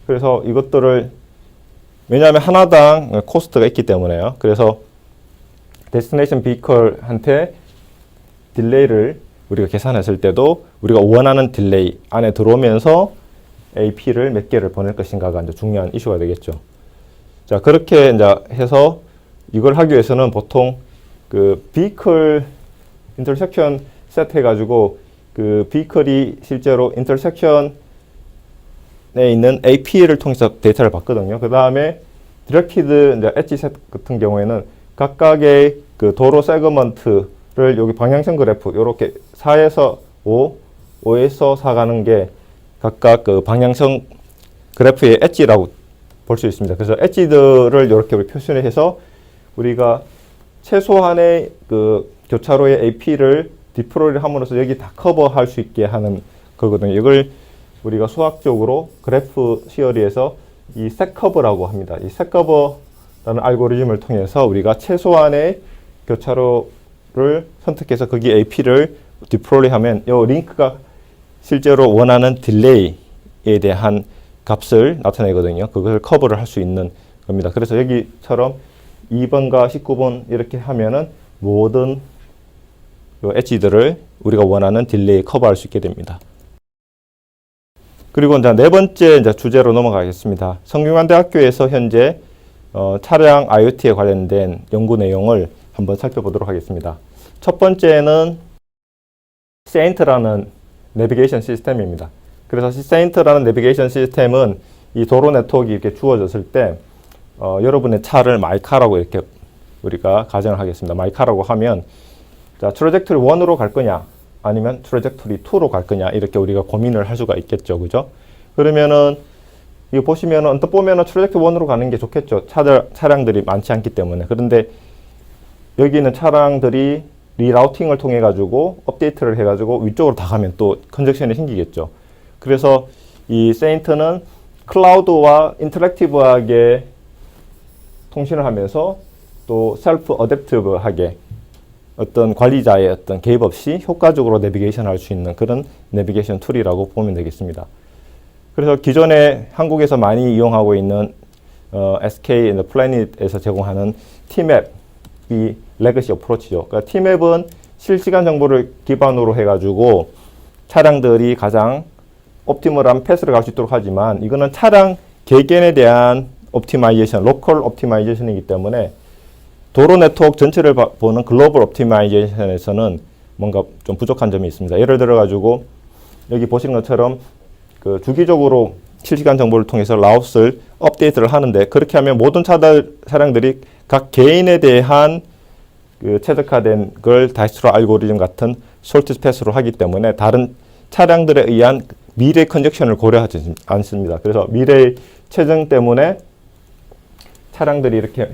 그래서 이것들을 왜냐하면 하나당 코스트가 있기 때문에요. 그래서 데스티네이션 비컬한테 딜레이를 우리가 계산했을 때도 우리가 원하는 딜레이 안에 들어오면서 AP를 몇 개를 보낼 것인가가 이제 중요한 이슈가 되겠죠. 자, 그렇게 이제 해서 이걸 하기 위해서는 보통 그 비클 인터섹션 세트 해가지고 그 비클이 실제로 인터섹션에 있는 AP를 통해서 데이터를 받거든요. 그 다음에 디렉티드 이제 엣지 세트 같은 경우에는 각각의 그 도로 세그먼트를 여기 방향성 그래프 이렇게 4에서 5, 5에서 4 가는 게 각각 그 방향성 그래프의 엣지라고 볼 수 있습니다. 그래서 엣지들을 이렇게 표시해서 우리가 최소한의 그 교차로의 AP를 디플로이를 함으로써 여기 다 커버할 수 있게 하는 거거든요. 이걸 우리가 수학적으로 그래프 시어리에서 이 셋커버라고 합니다. 이 셋커버라는 알고리즘을 통해서 우리가 최소한의 교차로를 선택해서 거기 AP를 디플로이하면 이 링크가 실제로 원하는 딜레이에 대한 값을 나타내거든요. 그것을 커버를 할 수 있는 겁니다. 그래서 여기처럼 2번과 19번 이렇게 하면은 모든 엣지들을 우리가 원하는 딜레이 커버할 수 있게 됩니다. 그리고 이제 네 번째 이제 주제로 넘어가겠습니다. 성균관대학교에서 현재 차량 IoT에 관련된 연구 내용을 한번 살펴보도록 하겠습니다. 첫 번째는 세인트라는 내비게이션 시스템입니다. 그래서 세인트라는 내비게이션 시스템은 이 도로 네트워크가 이렇게 주어졌을 때 여러분의 차를 마이카라고 이렇게 우리가 가정을 하겠습니다. 마이카라고 하면 자, 트래젝토리 1으로 갈 거냐 아니면 트래젝토리 2로 갈 거냐 이렇게 우리가 고민을 할 수가 있겠죠. 그죠? 그러면은 이거 보시면은 언뜻 보면은 트래젝토리 1으로 가는 게 좋겠죠. 차량들이 많지 않기 때문에. 그런데 여기 있는 차량들이 리라우팅을 통해 가지고 업데이트를 해 가지고 위쪽으로 다 가면 또 컨젝션이 생기겠죠. 그래서 이 세인트는 클라우드와 인터랙티브하게 통신을 하면서 또 셀프 어댑티브하게 어떤 관리자의 어떤 개입 없이 효과적으로 내비게이션 할 수 있는 그런 내비게이션 툴이라고 보면 되겠습니다. 그래서 기존에 한국에서 많이 이용하고 있는 SK 플래닛에서 제공하는 T맵이 레거시 어프로치죠. 그러니까 T맵은 실시간 정보를 기반으로 해가지고 차량들이 가장 옵티멀한 패스를 갈 수 있도록 하지만 이거는 차량 개개인에 대한 옵티마이제이션, 로컬 옵티마이제이션이기 때문에 도로 네트워크 전체를 보는 글로벌 옵티마이제이션에서는 뭔가 좀 부족한 점이 있습니다. 예를 들어 가지고 여기 보시는 것처럼 그 주기적으로 실시간 정보를 통해서 라우스를 업데이트를 하는데 그렇게 하면 모든 차량들이 각 개인에 대한 그 최적화된 걸 다이스트로 알고리즘 같은 숄트 패스로 하기 때문에 다른 차량들에 의한 미래 컨젝션을 고려하지 않습니다. 그래서 미래의 체증 때문에 차량들이 이렇게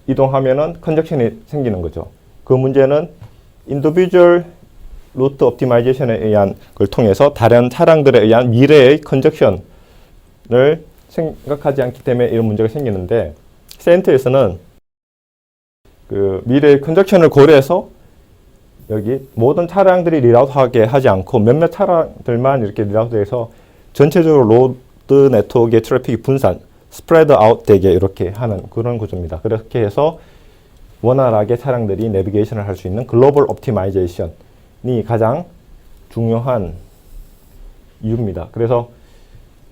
이동하면은 컨젝션이 생기는 거죠. 그 문제는 인디비주얼 루트 옵티마이제이션에 의한 걸 통해서 다른 차량들에 의한 미래의 컨젝션을 생각하지 않기 때문에 이런 문제가 생기는데, 세인트에서는 그 미래의 컨젝션을 고려해서 여기 모든 차량들이 리라우트하게 하지 않고 몇몇 차량들만 이렇게 리라우트해서 전체적으로 로드 네트워크의 트래픽이 분산, 스프레드 아웃 되게 이렇게 하는 그런 구조입니다. 그렇게 해서 원활하게 차량들이 내비게이션을 할 수 있는 글로벌 옵티마이제이션이 가장 중요한 이유입니다. 그래서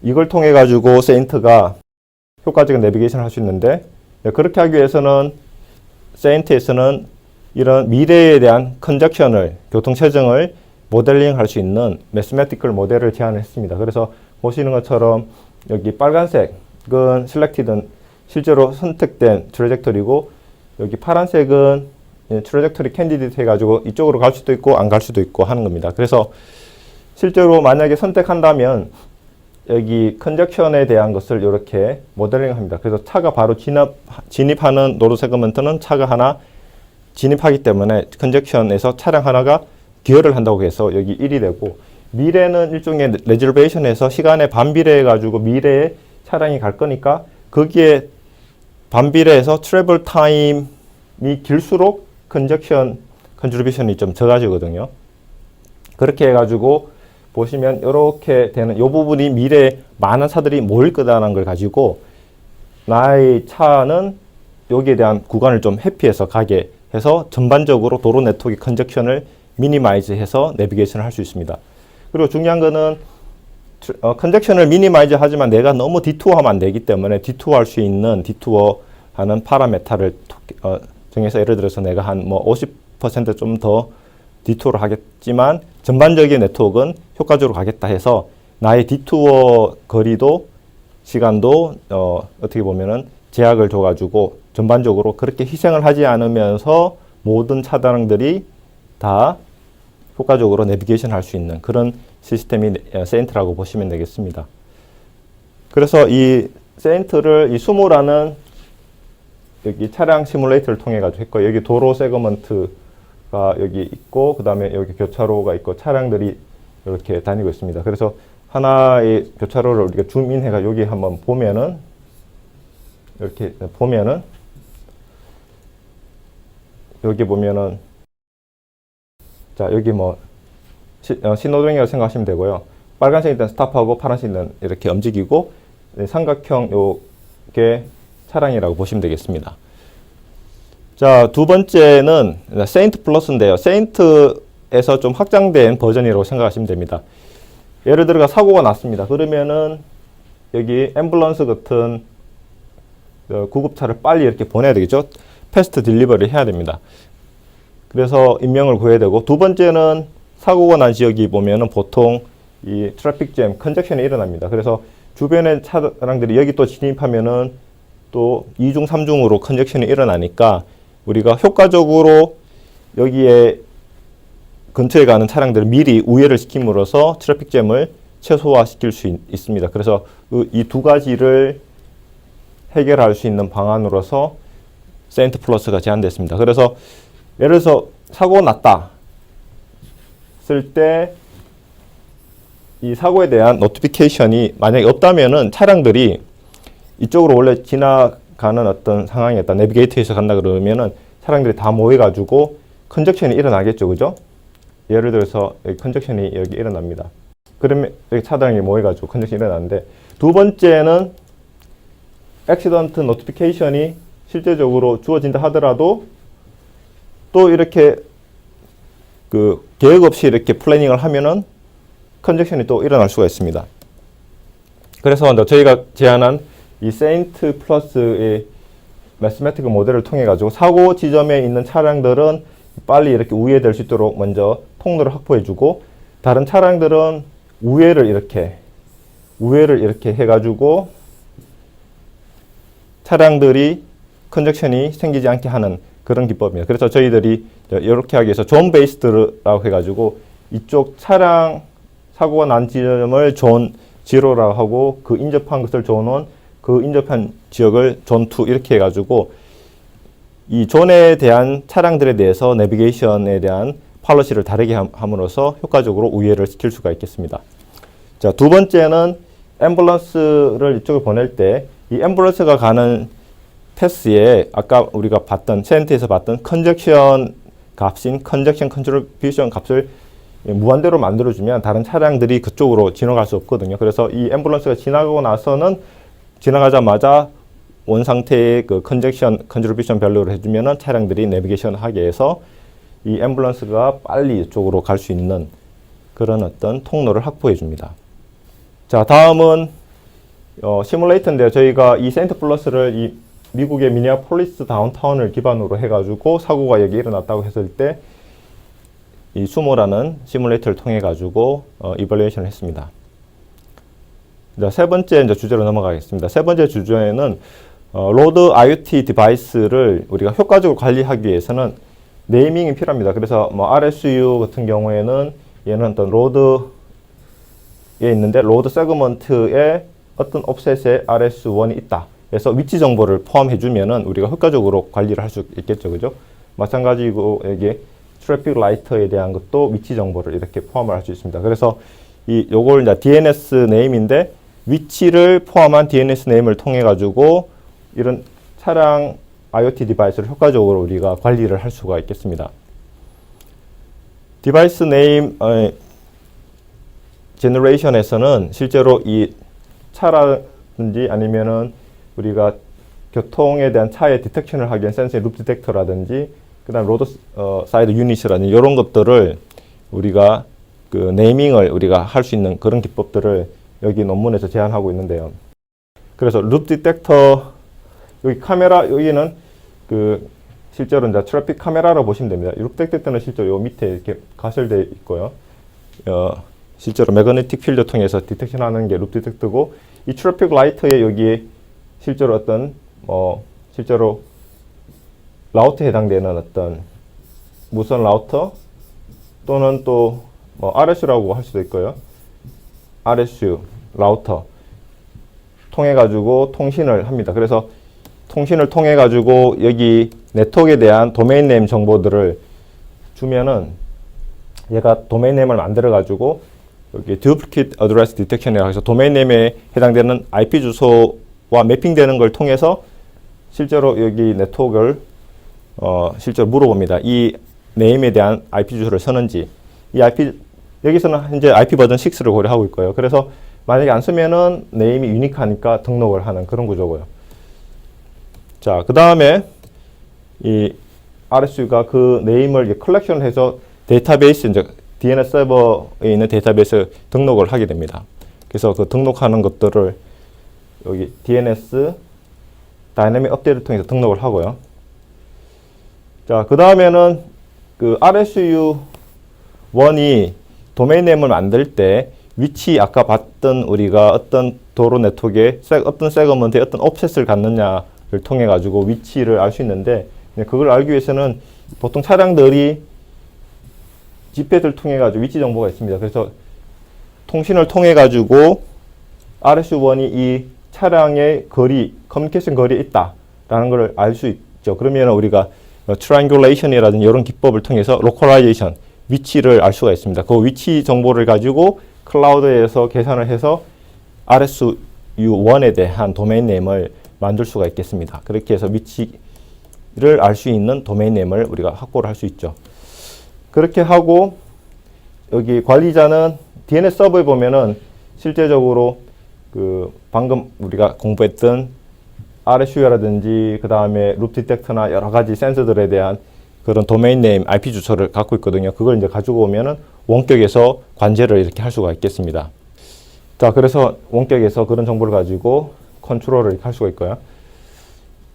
이걸 통해 가지고 세인트가 효과적인 내비게이션을 할 수 있는데, 그렇게 하기 위해서는 세인트에서는 이런 미래에 대한 컨젝션을, 교통 체증을 모델링 할 수 있는 매스매티컬 모델을 제안했습니다. 그래서 보시는 것처럼 여기 빨간색은 셀렉티드는 실제로 선택된 트래젝터리고, 여기 파란색은 트래젝터리 캔디데이트 해가지고 이쪽으로 갈 수도 있고 안 갈 수도 있고 하는 겁니다. 그래서 실제로 만약에 선택한다면 여기 컨젝션에 대한 것을 이렇게 모델링 합니다. 그래서 차가 바로 진입하는 로드 세그먼트는 차가 하나 진입하기 때문에 컨젝션에서 차량 하나가 기여를 한다고 해서 여기 1이 되고, 미래는 일종의 레저베이션에서 시간에 반비례해 가지고 미래에 차량이 갈 거니까 거기에 반비례해서 트래블 타임이 길수록 컨젝션 컨트리뷰션이 좀 적어지거든요. 그렇게 해가지고 보시면 이렇게 되는 이 부분이 미래에 많은 차들이 모일 거다라는 걸 가지고 나의 차는 여기에 대한 구간을 좀 회피해서 가게 해서 전반적으로 도로 네트워크 컨젝션을 미니마이즈 해서 내비게이션을 할 수 있습니다. 그리고 중요한 거는 컨젝션을 미니마이즈 하지만 내가 너무 디투어하면 안 되기 때문에 디투어할 수 있는 디투어하는 파라메타를 정해서, 예를 들어서 내가 한 뭐 50% 좀 더 디투어를 하겠지만 전반적인 네트워크는 효과적으로 가겠다 해서 나의 디투어 거리도 시간도 어떻게 보면은 제약을 줘가지고 전반적으로 그렇게 희생을 하지 않으면서 모든 차량들이 다 효과적으로 내비게이션 할 수 있는 그런 시스템이 세인트라고 보시면 되겠습니다. 그래서 이 세인트를 이 수모라는 여기 차량 시뮬레이터를 통해 가지고 했고, 여기 도로 세그먼트가 여기 있고, 그 다음에 여기 교차로가 있고, 차량들이 이렇게 다니고 있습니다. 그래서 하나의 교차로를 우리가 줌인 해가 여기 한번 보면은, 이렇게 보면은, 여기 보면은, 자, 여기 뭐, 신호등이라고 생각하시면 되고요. 빨간색이 일단 스탑하고, 파란색은 이렇게 움직이고, 삼각형 요게 차량이라고 보시면 되겠습니다. 자, 두 번째는 세인트 플러스인데요. 세인트에서 좀 확장된 버전이라고 생각하시면 됩니다. 예를 들어 사고가 났습니다. 그러면은 여기 앰뷸런스 같은 구급차를 빨리 이렇게 보내야 되겠죠. 패스트 딜리버리 해야 됩니다. 그래서 인명을 구해야 되고, 두 번째는 사고가 난 지역이 보면은 보통 이 트래픽 잼, 컨젝션이 일어납니다. 그래서 주변의 차량들이 여기 또 진입하면은 또 2중, 3중으로 컨젝션이 일어나니까 우리가 효과적으로 여기에 근처에 가는 차량들을 미리 우회를 시킴으로써 트래픽 잼을 최소화시킬 수 있습니다. 그래서 이 두 가지를 해결할 수 있는 방안으로서 세인트 플러스가 제안됐습니다. 그래서 예를 들어서 사고가 났다 쓸 때 이 사고에 대한 노티피케이션이 만약에 없다면은 차량들이 이쪽으로 원래 지나가는 어떤 상황이었다, 내비게이터에서 간다 그러면은 차량들이 다 모여가지고 컨젝션이 일어나겠죠, 그죠? 예를 들어서 여기 컨젝션이 여기 일어납니다. 그러면 여기 차량이 모여가지고 컨젝션이 일어나는데, 두 번째는 액시던트 노티피케이션이 실제적으로 주어진다 하더라도 또 이렇게 그 계획 없이 이렇게 플래닝을 하면은 컨젝션이 또 일어날 수가 있습니다. 그래서 저희가 제안한 이 세인트 플러스의 매스매티컬 모델을 통해 가지고 사고 지점에 있는 차량들은 빨리 이렇게 우회될 수 있도록 먼저 통로를 확보해 주고, 다른 차량들은 우회를 이렇게 해 가지고 차량들이 컨젝션이 생기지 않게 하는 그런 기법입니다. 그래서 저희들이 이렇게 하기 위해서 존 베이스드라고 해가지고 이쪽 차량 사고가 난 지점을 존 0라고 하고 그 인접한 것을 존 1, 그 인접한 지역을 존 2 이렇게 해가지고 이 존에 대한 차량들에 대해서 내비게이션에 대한 팔로시를 다르게 함으로써 효과적으로 우회를 시킬 수가 있겠습니다. 자, 두 번째는 앰뷸런스를 이쪽에 보낼 때 이 앰뷸런스가 가는 패스에 아까 우리가 봤던 센트에서 봤던 컨젝션 값인 컨젝션 컨트리뷰션 값을 무한대로 만들어주면 다른 차량들이 그쪽으로 지나갈 수 없거든요. 그래서 이 앰뷸런스가 지나가고 나서는 지나가자마자 원 상태의 그 컨젝션 컨트리뷰션 밸류를 해주면은 차량들이 내비게이션 하게 해서 이 앰뷸런스가 빨리 이쪽으로 갈 수 있는 그런 어떤 통로를 확보해 줍니다. 자, 다음은 시뮬레이터인데요. 저희가 이 세인트 플러스를 이 미국의 미니애폴리스 다운타운을 기반으로 해가지고 사고가 여기 일어났다고 했을 때 이 수모라는 시뮬레이터를 통해 가지고 이벌레이션을 했습니다. 자, 세 번째 이제 주제로 넘어가겠습니다. 세 번째 주제는 로드 IoT 디바이스를 우리가 효과적으로 관리하기 위해서는 네이밍이 필요합니다. 그래서 뭐 RSU 같은 경우에는 얘는 어떤 로드에 있는데 로드 세그먼트에 어떤 옵셋에 RS1이 있다. 그래서 위치 정보를 포함해 주면은 우리가 효과적으로 관리를 할 수 있겠죠. 그죠? 마찬가지고 여기 트래픽 라이터에 대한 것도 위치 정보를 이렇게 포함을 할 수 있습니다. 그래서 요걸 이제 DNS 네임인데 위치를 포함한 DNS 네임을 통해 가지고 이런 차량 IoT 디바이스를 효과적으로 우리가 관리를 할 수가 있겠습니다. 디바이스 네임 제너레이션에서는 실제로 이 차라든지 아니면은 우리가 교통에 대한 차의 디텍션을 하기 위한 센서의 룹 디텍터라든지 그다음 로드 사이드 유닛이라든지 이런 것들을 우리가 그 네이밍을 우리가 할 수 있는 그런 기법들을 여기 논문에서 제안하고 있는데요. 그래서 룹 디텍터 여기 카메라 여기는 그 실제로 이제 트래픽 카메라로 보시면 됩니다. 룹 디텍터는 실제로 요 밑에 이렇게 가설되어 있고요. 실제로 매그네틱 필드 통해서 디텍션하는 게 룹 디텍터고 이 트래픽 라이트에 여기에 실제로 어떤 실제로 라우터에 해당되는 어떤 무선 라우터 또는 또 RSU라고 할 수도 있고요. RSU 라우터 통해 가지고 통신을 합니다. 그래서 통신을 통해 가지고 여기 네트워크에 대한 도메인 네임 정보들을 주면은 얘가 도메인 네임을 만들어 가지고 여기 duplicate address detection이라고 해서 도메인 네임에 해당되는 IP 주소와 매핑되는 걸 통해서 실제로 여기 네트워크를 실제로 물어봅니다. 이 네임에 대한 IP 주소를 쓰는지. 이 IP 여기서는 현재 IP 버전 6를 고려하고 있고요. 그래서 만약에 안 쓰면은 네임이 유니크하니까 등록을 하는 그런 구조고요. 자, 그 다음에 이 RSU가 그 네임을 컬렉션을 해서 데이터베이스 이제 DNS 서버에 있는 데이터베이스에 등록을 하게 됩니다. 그래서 그 등록하는 것들을 여기 DNS 다이내믹 업데이트를 통해서 등록을 하고요. 자, 그 다음에는 그 RSU1이 도메인 네임을 만들 때 위치 아까 봤던 우리가 어떤 도로 네트워크에 어떤 세그먼트에 어떤 옵셋을 갖느냐를 통해 가지고 위치를 알 수 있는데 그걸 알기 위해서는 보통 차량들이 GPS를 통해 가지고 위치 정보가 있습니다. 그래서 통신을 통해 가지고 RSU1이 이 차량의 거리, 커뮤니케이션 거리에 있다라는 걸 알 수 있죠. 그러면 우리가 트라이앵귤레이션이라든지 이런 기법을 통해서 로컬라이제이션, 위치를 알 수가 있습니다. 그 위치 정보를 가지고 클라우드에서 계산을 해서 RSU1에 대한 도메인 네임을 만들 수가 있겠습니다. 그렇게 해서 위치를 알 수 있는 도메인 네임을 우리가 확보를 할 수 있죠. 그렇게 하고 여기 관리자는 DNS 서버에 보면은 실제적으로 그 방금 우리가 공부했던 RSU라든지 그 다음에 룹 디텍터나 여러 가지 센서들에 대한 그런 도메인 네임 IP 주소를 갖고 있거든요. 그걸 이제 가지고 오면은 원격에서 관제를 이렇게 할 수가 있겠습니다. 자, 그래서 원격에서 그런 정보를 가지고 컨트롤을 이렇게 할 수가 있고요.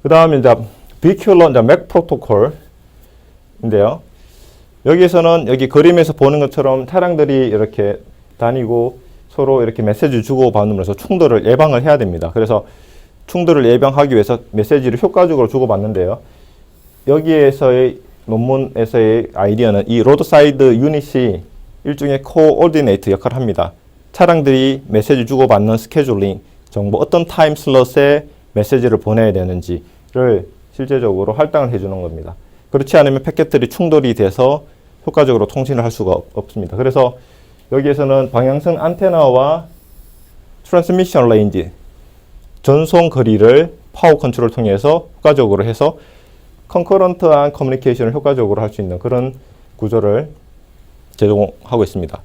그 다음에 이제 비큐러 이제 맥 프로토콜인데요. 여기에서는 여기 그림에서 보는 것처럼 차량들이 이렇게 다니고 서로 이렇게 메시지 주고 받으면서 충돌을 예방을 해야 됩니다. 그래서 충돌을 예방하기 위해서 메시지를 효과적으로 주고받는데요. 여기에서의 논문에서의 아이디어는 이 로드사이드 유닛이 일종의 코오디네이트 역할을 합니다. 차량들이 메시지 주고받는 스케줄링, 정보 어떤 타임 슬롯에 메시지를 보내야 되는지를 실제적으로 할당을 해주는 겁니다. 그렇지 않으면 패킷들이 충돌이 돼서 효과적으로 통신을 할 수가 없습니다. 그래서 여기에서는 방향성 안테나와 트랜스미션 레인지, 전송 거리를 파워 컨트롤을 통해서 효과적으로 해서 컨커런트한 커뮤니케이션을 효과적으로 할 수 있는 그런 구조를 제공하고 있습니다.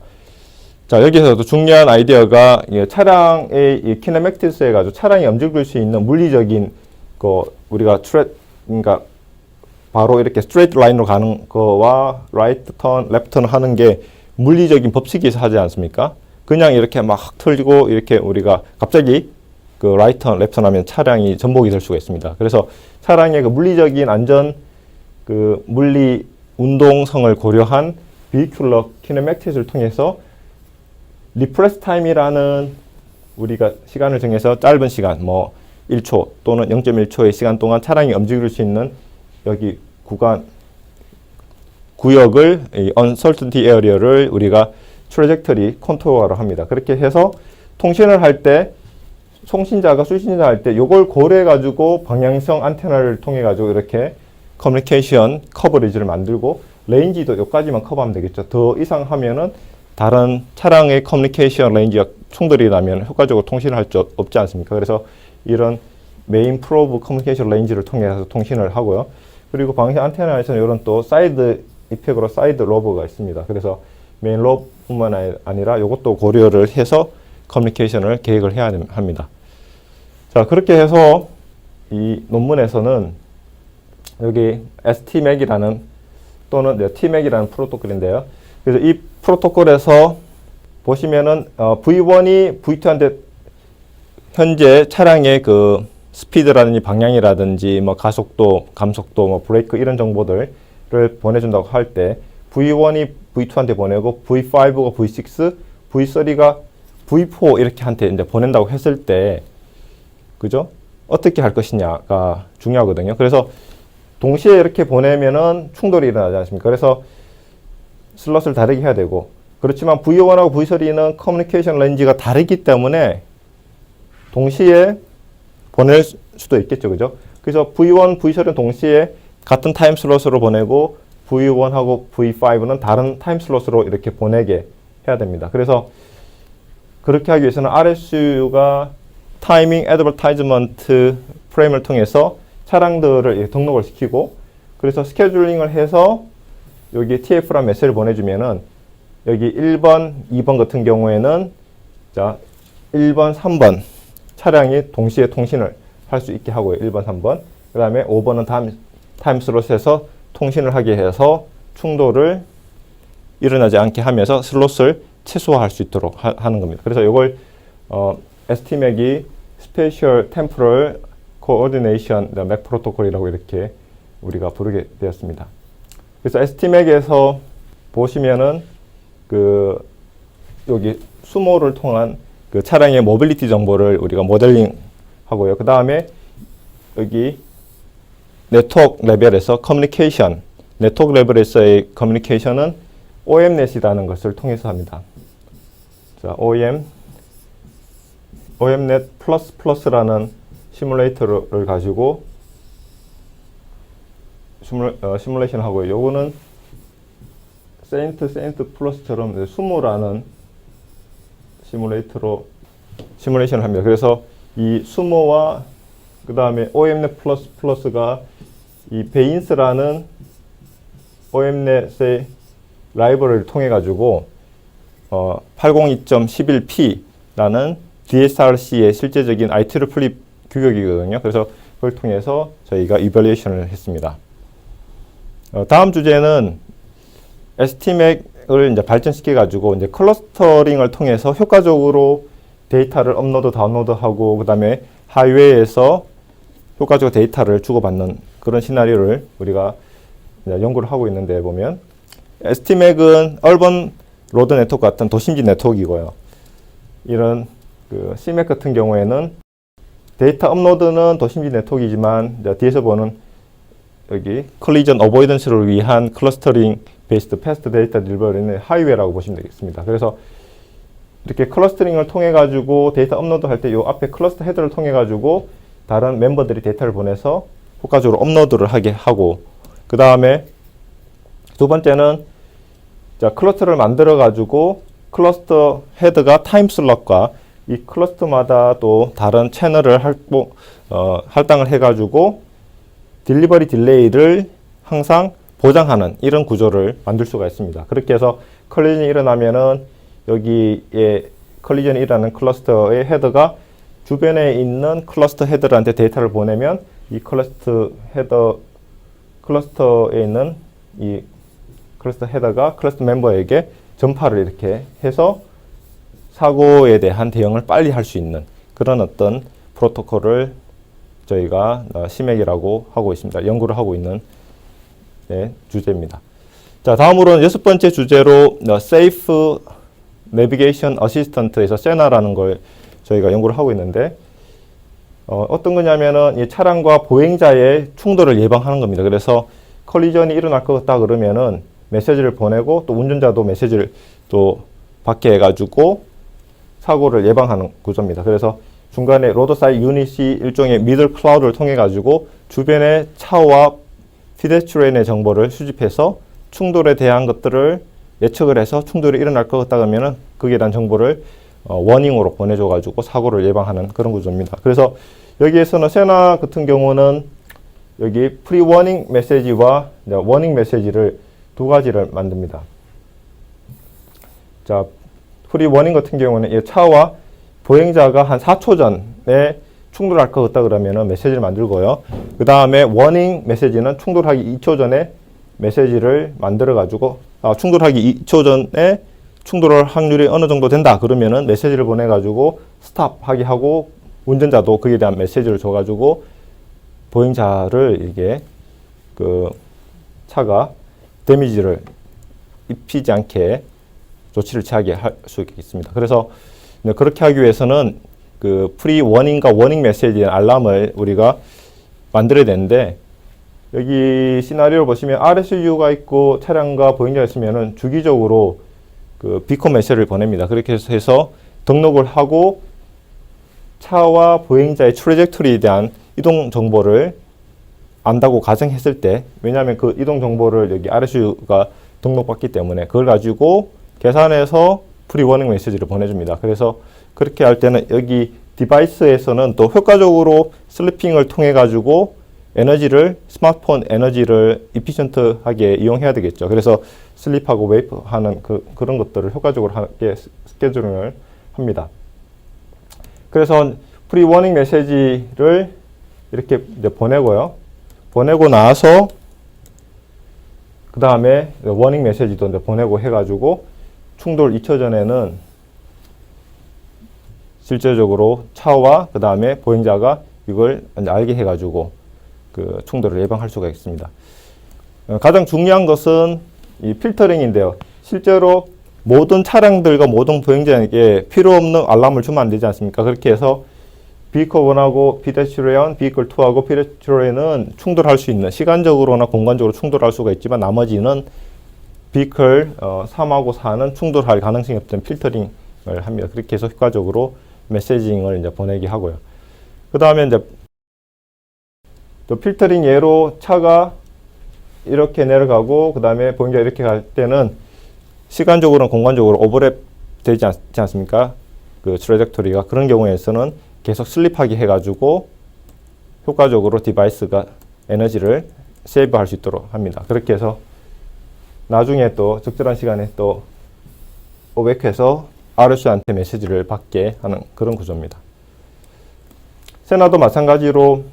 자, 여기서도 중요한 아이디어가 차량의 이 키네맥티스 해가지고 차량이 움직일 수 있는 물리적인 우리가 그러니까 바로 이렇게 스트레이트 라인으로 가는 거와 라이트 턴, 랩 턴 하는 게 물리적인 법칙에서 하지 않습니까? 그냥 이렇게 막 틀고 이렇게 우리가 갑자기 그 라이트 턴, 랩 턴 하면 차량이 전복이 될 수가 있습니다. 그래서 차량의 그 물리적인 안전, 그 물리 운동성을 고려한 비큐러 키네맥티스를 통해서 리프레스 타임이라는 우리가 시간을 정해서 짧은 시간, 뭐 1초 또는 0.1초의 시간 동안 차량이 움직일 수 있는 여기 구역을 이 uncertainty area를 우리가 트래젝터리 컨트롤을 합니다. 그렇게 해서 통신을 할 때 송신자가 수신자 할 때 이걸 고려해 가지고 방향성 안테나를 통해 가지고 이렇게 커뮤니케이션 커버리지를 만들고 레인지도 여기까지만 커버하면 되겠죠. 더 이상 하면은 다른 차량의 커뮤니케이션 레인지가 충돌이 나면 효과적으로 통신을 할 수 없지 않습니까? 그래서 이런 메인 프로브 커뮤니케이션 레인지를 통해서 통신을 하고요. 그리고 방향 안테나에서는 이런 또 사이드 이펙으로 사이드 로브가 있습니다. 그래서 메인 로브뿐만 아니라 이것도 고려를 해서 커뮤니케이션을 계획을 해야 합니다. 자, 그렇게 해서 이 논문에서는 여기 STMAC이라는 또는 TMAC이라는 프로토콜인데요. 그래서 이 프로토콜에서 보시면은 V1이 V2한테 현재 차량의 그 스피드라든지 방향이라든지 뭐 가속도, 감속도, 뭐 브레이크 이런 정보들을 보내준다고 할 때 V1이 V2한테 보내고 V5가 V6, V3가 V4 이렇게 한테 이제 보낸다고 했을 때 그죠? 어떻게 할 것이냐가 중요하거든요. 그래서 동시에 이렇게 보내면은 충돌이 일어나지 않습니까? 그래서 슬롯을 다르게 해야 되고 그렇지만 V1하고 V3는 커뮤니케이션 레인지가 다르기 때문에 동시에 보낼 수도 있겠죠. 그죠? 그래서 V1, V3는 동시에 같은 타임 슬롯으로 보내고 V1하고 V5는 다른 타임 슬롯으로 이렇게 보내게 해야 됩니다. 그래서 그렇게 하기 위해서는 RSU가 타이밍 애드버타이즈먼트 프레임을 통해서 차량들을 등록을 시키고 그래서 스케줄링을 해서 여기 TF란 메시지를 보내주면은 여기 1번, 2번 같은 경우에는 자 1번, 3번 차량이 동시에 통신을 할 수 있게 하고요. 1번, 3번. 그 다음에 5번은 다음 타임 슬롯에서 통신을 하게 해서 충돌을 일어나지 않게 하면서 슬롯을 최소화할 수 있도록 하는 겁니다. 그래서 이걸 STMAC이 Spatial Temporal Coordination MAC 프로토콜이라고 이렇게 우리가 부르게 되었습니다. 그래서 STMAC에서 보시면은 그 여기 수모를 통한 그 차량의 모빌리티 정보를 우리가 모델링 하고요. 그 다음에 여기 네트워크 레벨에서 커뮤니케이션, 네트워크 레벨에서의 커뮤니케이션은 OMNet이라는 것을 통해서 합니다. 자, OMNet 플러스라는 시뮬레이터를 가지고 시뮬레이션 하고요. 요거는 세인트 플러스처럼 수모라는 시뮬레이터로 시뮬레이션을 합니다. 그래서 이 수모와 그 다음에 OMNet 플러스가 이 베인스라는 OMNet의 라이브러리를 통해 가지고 802.11p라는 DSRC의 실제적인 IEEE 규격이거든요. 그래서 그걸 통해서 저희가 이벌리에이션을 했습니다. 다음 주제는 STMAC을 이제 발전시켜 가지고 이제 클러스터링을 통해서 효과적으로 데이터를 업로드, 다운로드하고 그다음에 하이웨이에서 효과적으로 데이터를 주고받는 그런 시나리오를 우리가 연구를 하고 있는데 보면 STMAC은 얼번 로드 네트워크 같은 도심지 네트워크이고요. 이런 그 CMAC 같은 경우에는 데이터 업로드는 도심지 네트워크이지만 뒤에서 보는 여기 컬리전 어보이던스를 위한 클러스터링 베이스드 패스트 데이터 딜리버리는 하이웨이라고 보시면 되겠습니다. 그래서 이렇게 클러스터링을 통해 가지고 데이터 업로드 할 때 요 앞에 클러스터 헤더를 통해 가지고 다른 멤버들이 데이터를 보내서 효과적으로 업로드를 하게 하고, 그 다음에 두 번째는 자 클러스터를 만들어 가지고 클러스터 헤드가 타임 슬롯과 이 클러스터마다 또 다른 채널을 할당을 해 가지고 딜리버리 딜레이를 항상 보장하는 이런 구조를 만들 수가 있습니다. 그렇게 해서 컬리전이 일어나면은 여기에 컬리전이 일어나는 클러스터의 헤더가 주변에 있는 클러스터 헤더들한테 데이터를 보내면 이 클러스터에 있는 이 클러스터 헤더가 클러스터 멤버에게 전파를 이렇게 해서 사고에 대한 대응을 빨리 할 수 있는 그런 어떤 프로토콜을 저희가 시맥이라고 하고 있습니다. 연구를 하고 있는 주제입니다. 자, 다음으로는 6번째 주제로 Safe Navigation Assistant에서 세나라는 걸 저희가 연구를 하고 있는데 어떤 거냐면은 이 차량과 보행자의 충돌을 예방하는 겁니다. 그래서 컬리전이 일어날 것 같다 그러면은 메시지를 보내고 또 운전자도 메시지를 또 받게 해가지고 사고를 예방하는 구조입니다. 그래서 중간에 로드사이드 유닛이 일종의 미들 클라우드를 통해 가지고 주변의 차와 피데스트리언의 정보를 수집해서 충돌에 대한 것들을 예측을 해서 충돌이 일어날 것 같다 그러면은 거기에 대한 정보를 워닝으로 보내줘 가지고 사고를 예방하는 그런 구조입니다. 그래서 여기에서는 세나 같은 경우는 여기 프리 워닝 메시지와 워닝 메시지를 두 가지를 만듭니다. 자, 프리 워닝 같은 경우는 이 차와 보행자가 한 4초 전에 충돌할 것 같다 그러면은 메시지를 만들고요. 그 다음에 워닝 메시지는 충돌하기 2초 전에 메시지를 만들어 가지고 충돌하기 2초 전에 충돌할 확률이 어느 정도 된다 그러면은 메시지를 보내 가지고 스탑하게 하고 운전자도 그에 대한 메시지를 줘 가지고 보행자를 이게 그 차가 데미지를 입히지 않게 조치를 취하게 할 수 있습니다. 그래서 그렇게 하기 위해서는 그 프리 워닝과 워닝 메시지의 알람을 우리가 만들어야 되는데 여기 시나리오를 보시면 RSU가 있고 차량과 보행자가 있으면은 주기적으로 그 비콘 메시지를 보냅니다. 그렇게 해서 등록을 하고 차와 보행자의 트래젝토리에 대한 이동 정보를 안다고 가정했을 때, 왜냐하면 그 이동 정보를 여기 RSU가 등록받기 때문에 그걸 가지고 계산해서 프리 워닝 메시지를 보내줍니다. 그래서 그렇게 할 때는 여기 디바이스에서는 또 효과적으로 슬리핑을 통해 가지고 에너지를 스마트폰 에너지를 이피션트하게 이용해야 되겠죠. 그래서 슬립하고 웨이프 하는 그런 것들을 효과적으로 하게 스케줄을 합니다. 그래서 프리 워닝 메시지를 이렇게 이제 보내고요. 보내고 나서 그 다음에 워닝 메시지도 이제 보내고 해가지고 충돌 2초 전에는 실제적으로 차와 그 다음에 보행자가 이걸 알게 해가지고 그 충돌을 예방할 수가 있습니다. 가장 중요한 것은 이 필터링인데요. 실제로 모든 차량들과 모든 보행자에게 필요 없는 알람을 주면 안 되지 않습니까? 그렇게 해서 비커 1하고 피데스트리언, 비커 2하고 피데스트리언은 충돌할 수 있는, 시간적으로나 공간적으로 충돌할 수가 있지만 나머지는 비커 3하고 4는 충돌할 가능성이 없던 필터링을 합니다. 그렇게 해서 효과적으로 메시징을 이제 보내게 하고요. 그 다음에 이제 또 필터링 예로 차가 이렇게 내려가고 그 다음에 보행자 이렇게 갈 때는 시간적으로나 공간적으로 오버랩 되지 않지 않습니까? 그 트래젝토리가. 그런 경우에서는 계속 슬립하게 해가지고 효과적으로 디바이스가 에너지를 세이브할 수 있도록 합니다. 그렇게 해서 나중에 또 적절한 시간에 또 오백해서 RSU한테 메시지를 받게 하는 그런 구조입니다. 세나도 마찬가지로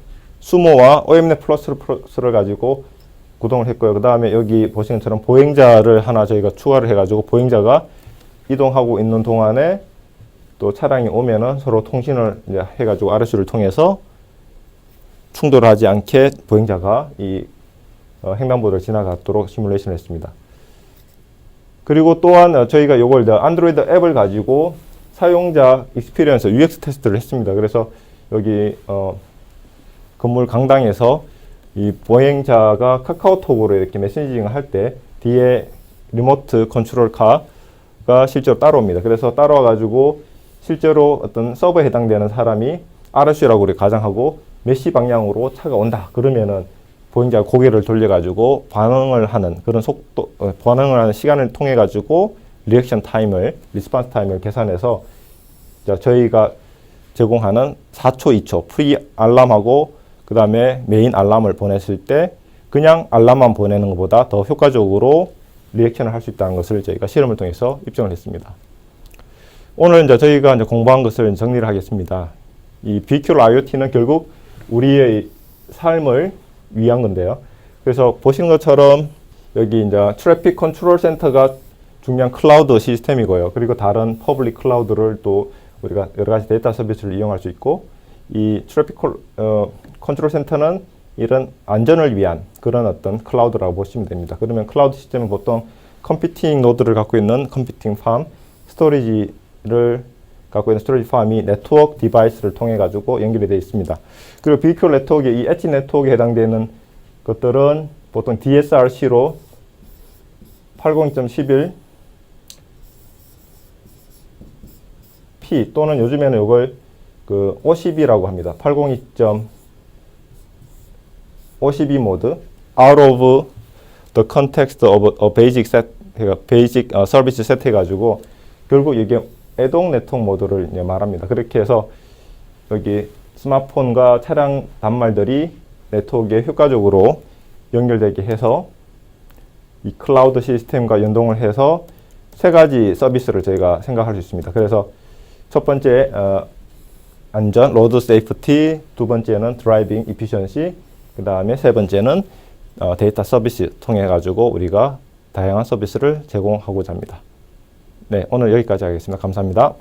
수모와 OMNet 플러스를 가지고 구동을 했고요. 그 다음에 여기 보시는 것처럼 보행자를 하나 저희가 추가를 해가지고 보행자가 이동하고 있는 동안에 또 차량이 오면은 서로 통신을 이제 해가지고 RSU를 통해서 충돌하지 않게 보행자가 이 횡단보도를 지나가도록 시뮬레이션을 했습니다. 그리고 또한 저희가 이걸 안드로이드 앱을 가지고 사용자 익스피리언스 UX 테스트를 했습니다. 그래서 여기 건물 강당에서 이 보행자가 카카오톡으로 이렇게 메시징을 할 때 뒤에 리모트 컨트롤 카가 실제로 따라옵니다. 그래서 따라와가지고 실제로 어떤 서버에 해당되는 사람이 RSU라고 우리 가정하고 몇 시 방향으로 차가 온다. 그러면은 보행자가 고개를 돌려가지고 반응을 하는 그런 속도, 반응을 하는 시간을 통해가지고 리액션 타임을, 리스폰스 타임을 계산해서 저희가 제공하는 4초, 2초 프리 알람하고 그 다음에 메인 알람을 보냈을 때 그냥 알람만 보내는 것보다 더 효과적으로 리액션을 할 수 있다는 것을 저희가 실험을 통해서 입증을 했습니다. 오늘 이제 저희가 이제 공부한 것을 정리를 하겠습니다. 이 BQL IoT는 결국 우리의 삶을 위한 건데요. 그래서 보시는 것처럼 여기 이제 트래픽 컨트롤 센터가 중요한 클라우드 시스템이고요. 그리고 다른 퍼블릭 클라우드를 또 우리가 여러 가지 데이터 서비스를 이용할 수 있고, 이 트래픽 컨트롤 센터는 이런 안전을 위한 그런 어떤 클라우드라고 보시면 됩니다. 그러면 클라우드 시스템은 보통 컴퓨팅 노드를 갖고 있는 컴퓨팅 팜, 스토리지를 갖고 있는 스토리지 팜이 네트워크 디바이스를 통해 가지고 연결이 되어 있습니다. 그리고 BQL 네트워크에 이 엣지 네트워크에 해당되는 것들은 보통 DSRC로 80.11 P 또는 요즘에는 이걸 그 52라고 합니다. 802.52 모드 out of the context of a basic set, 그러니까 basic 서비스 세트 해가지고 결국 이게 애동 네트워크 모드를 이제 말합니다. 그렇게 해서 여기 스마트폰과 차량 단말들이 네트워크에 효과적으로 연결되게 해서 이 클라우드 시스템과 연동을 해서 세 가지 서비스를 저희가 생각할 수 있습니다. 그래서 첫 번째 안전, 로드 세이프티, 두 번째는 드라이빙 이피션시, 그 다음에 세 번째는 데이터 서비스 통해 가지고 우리가 다양한 서비스를 제공하고자 합니다. 네, 오늘 여기까지 하겠습니다. 감사합니다.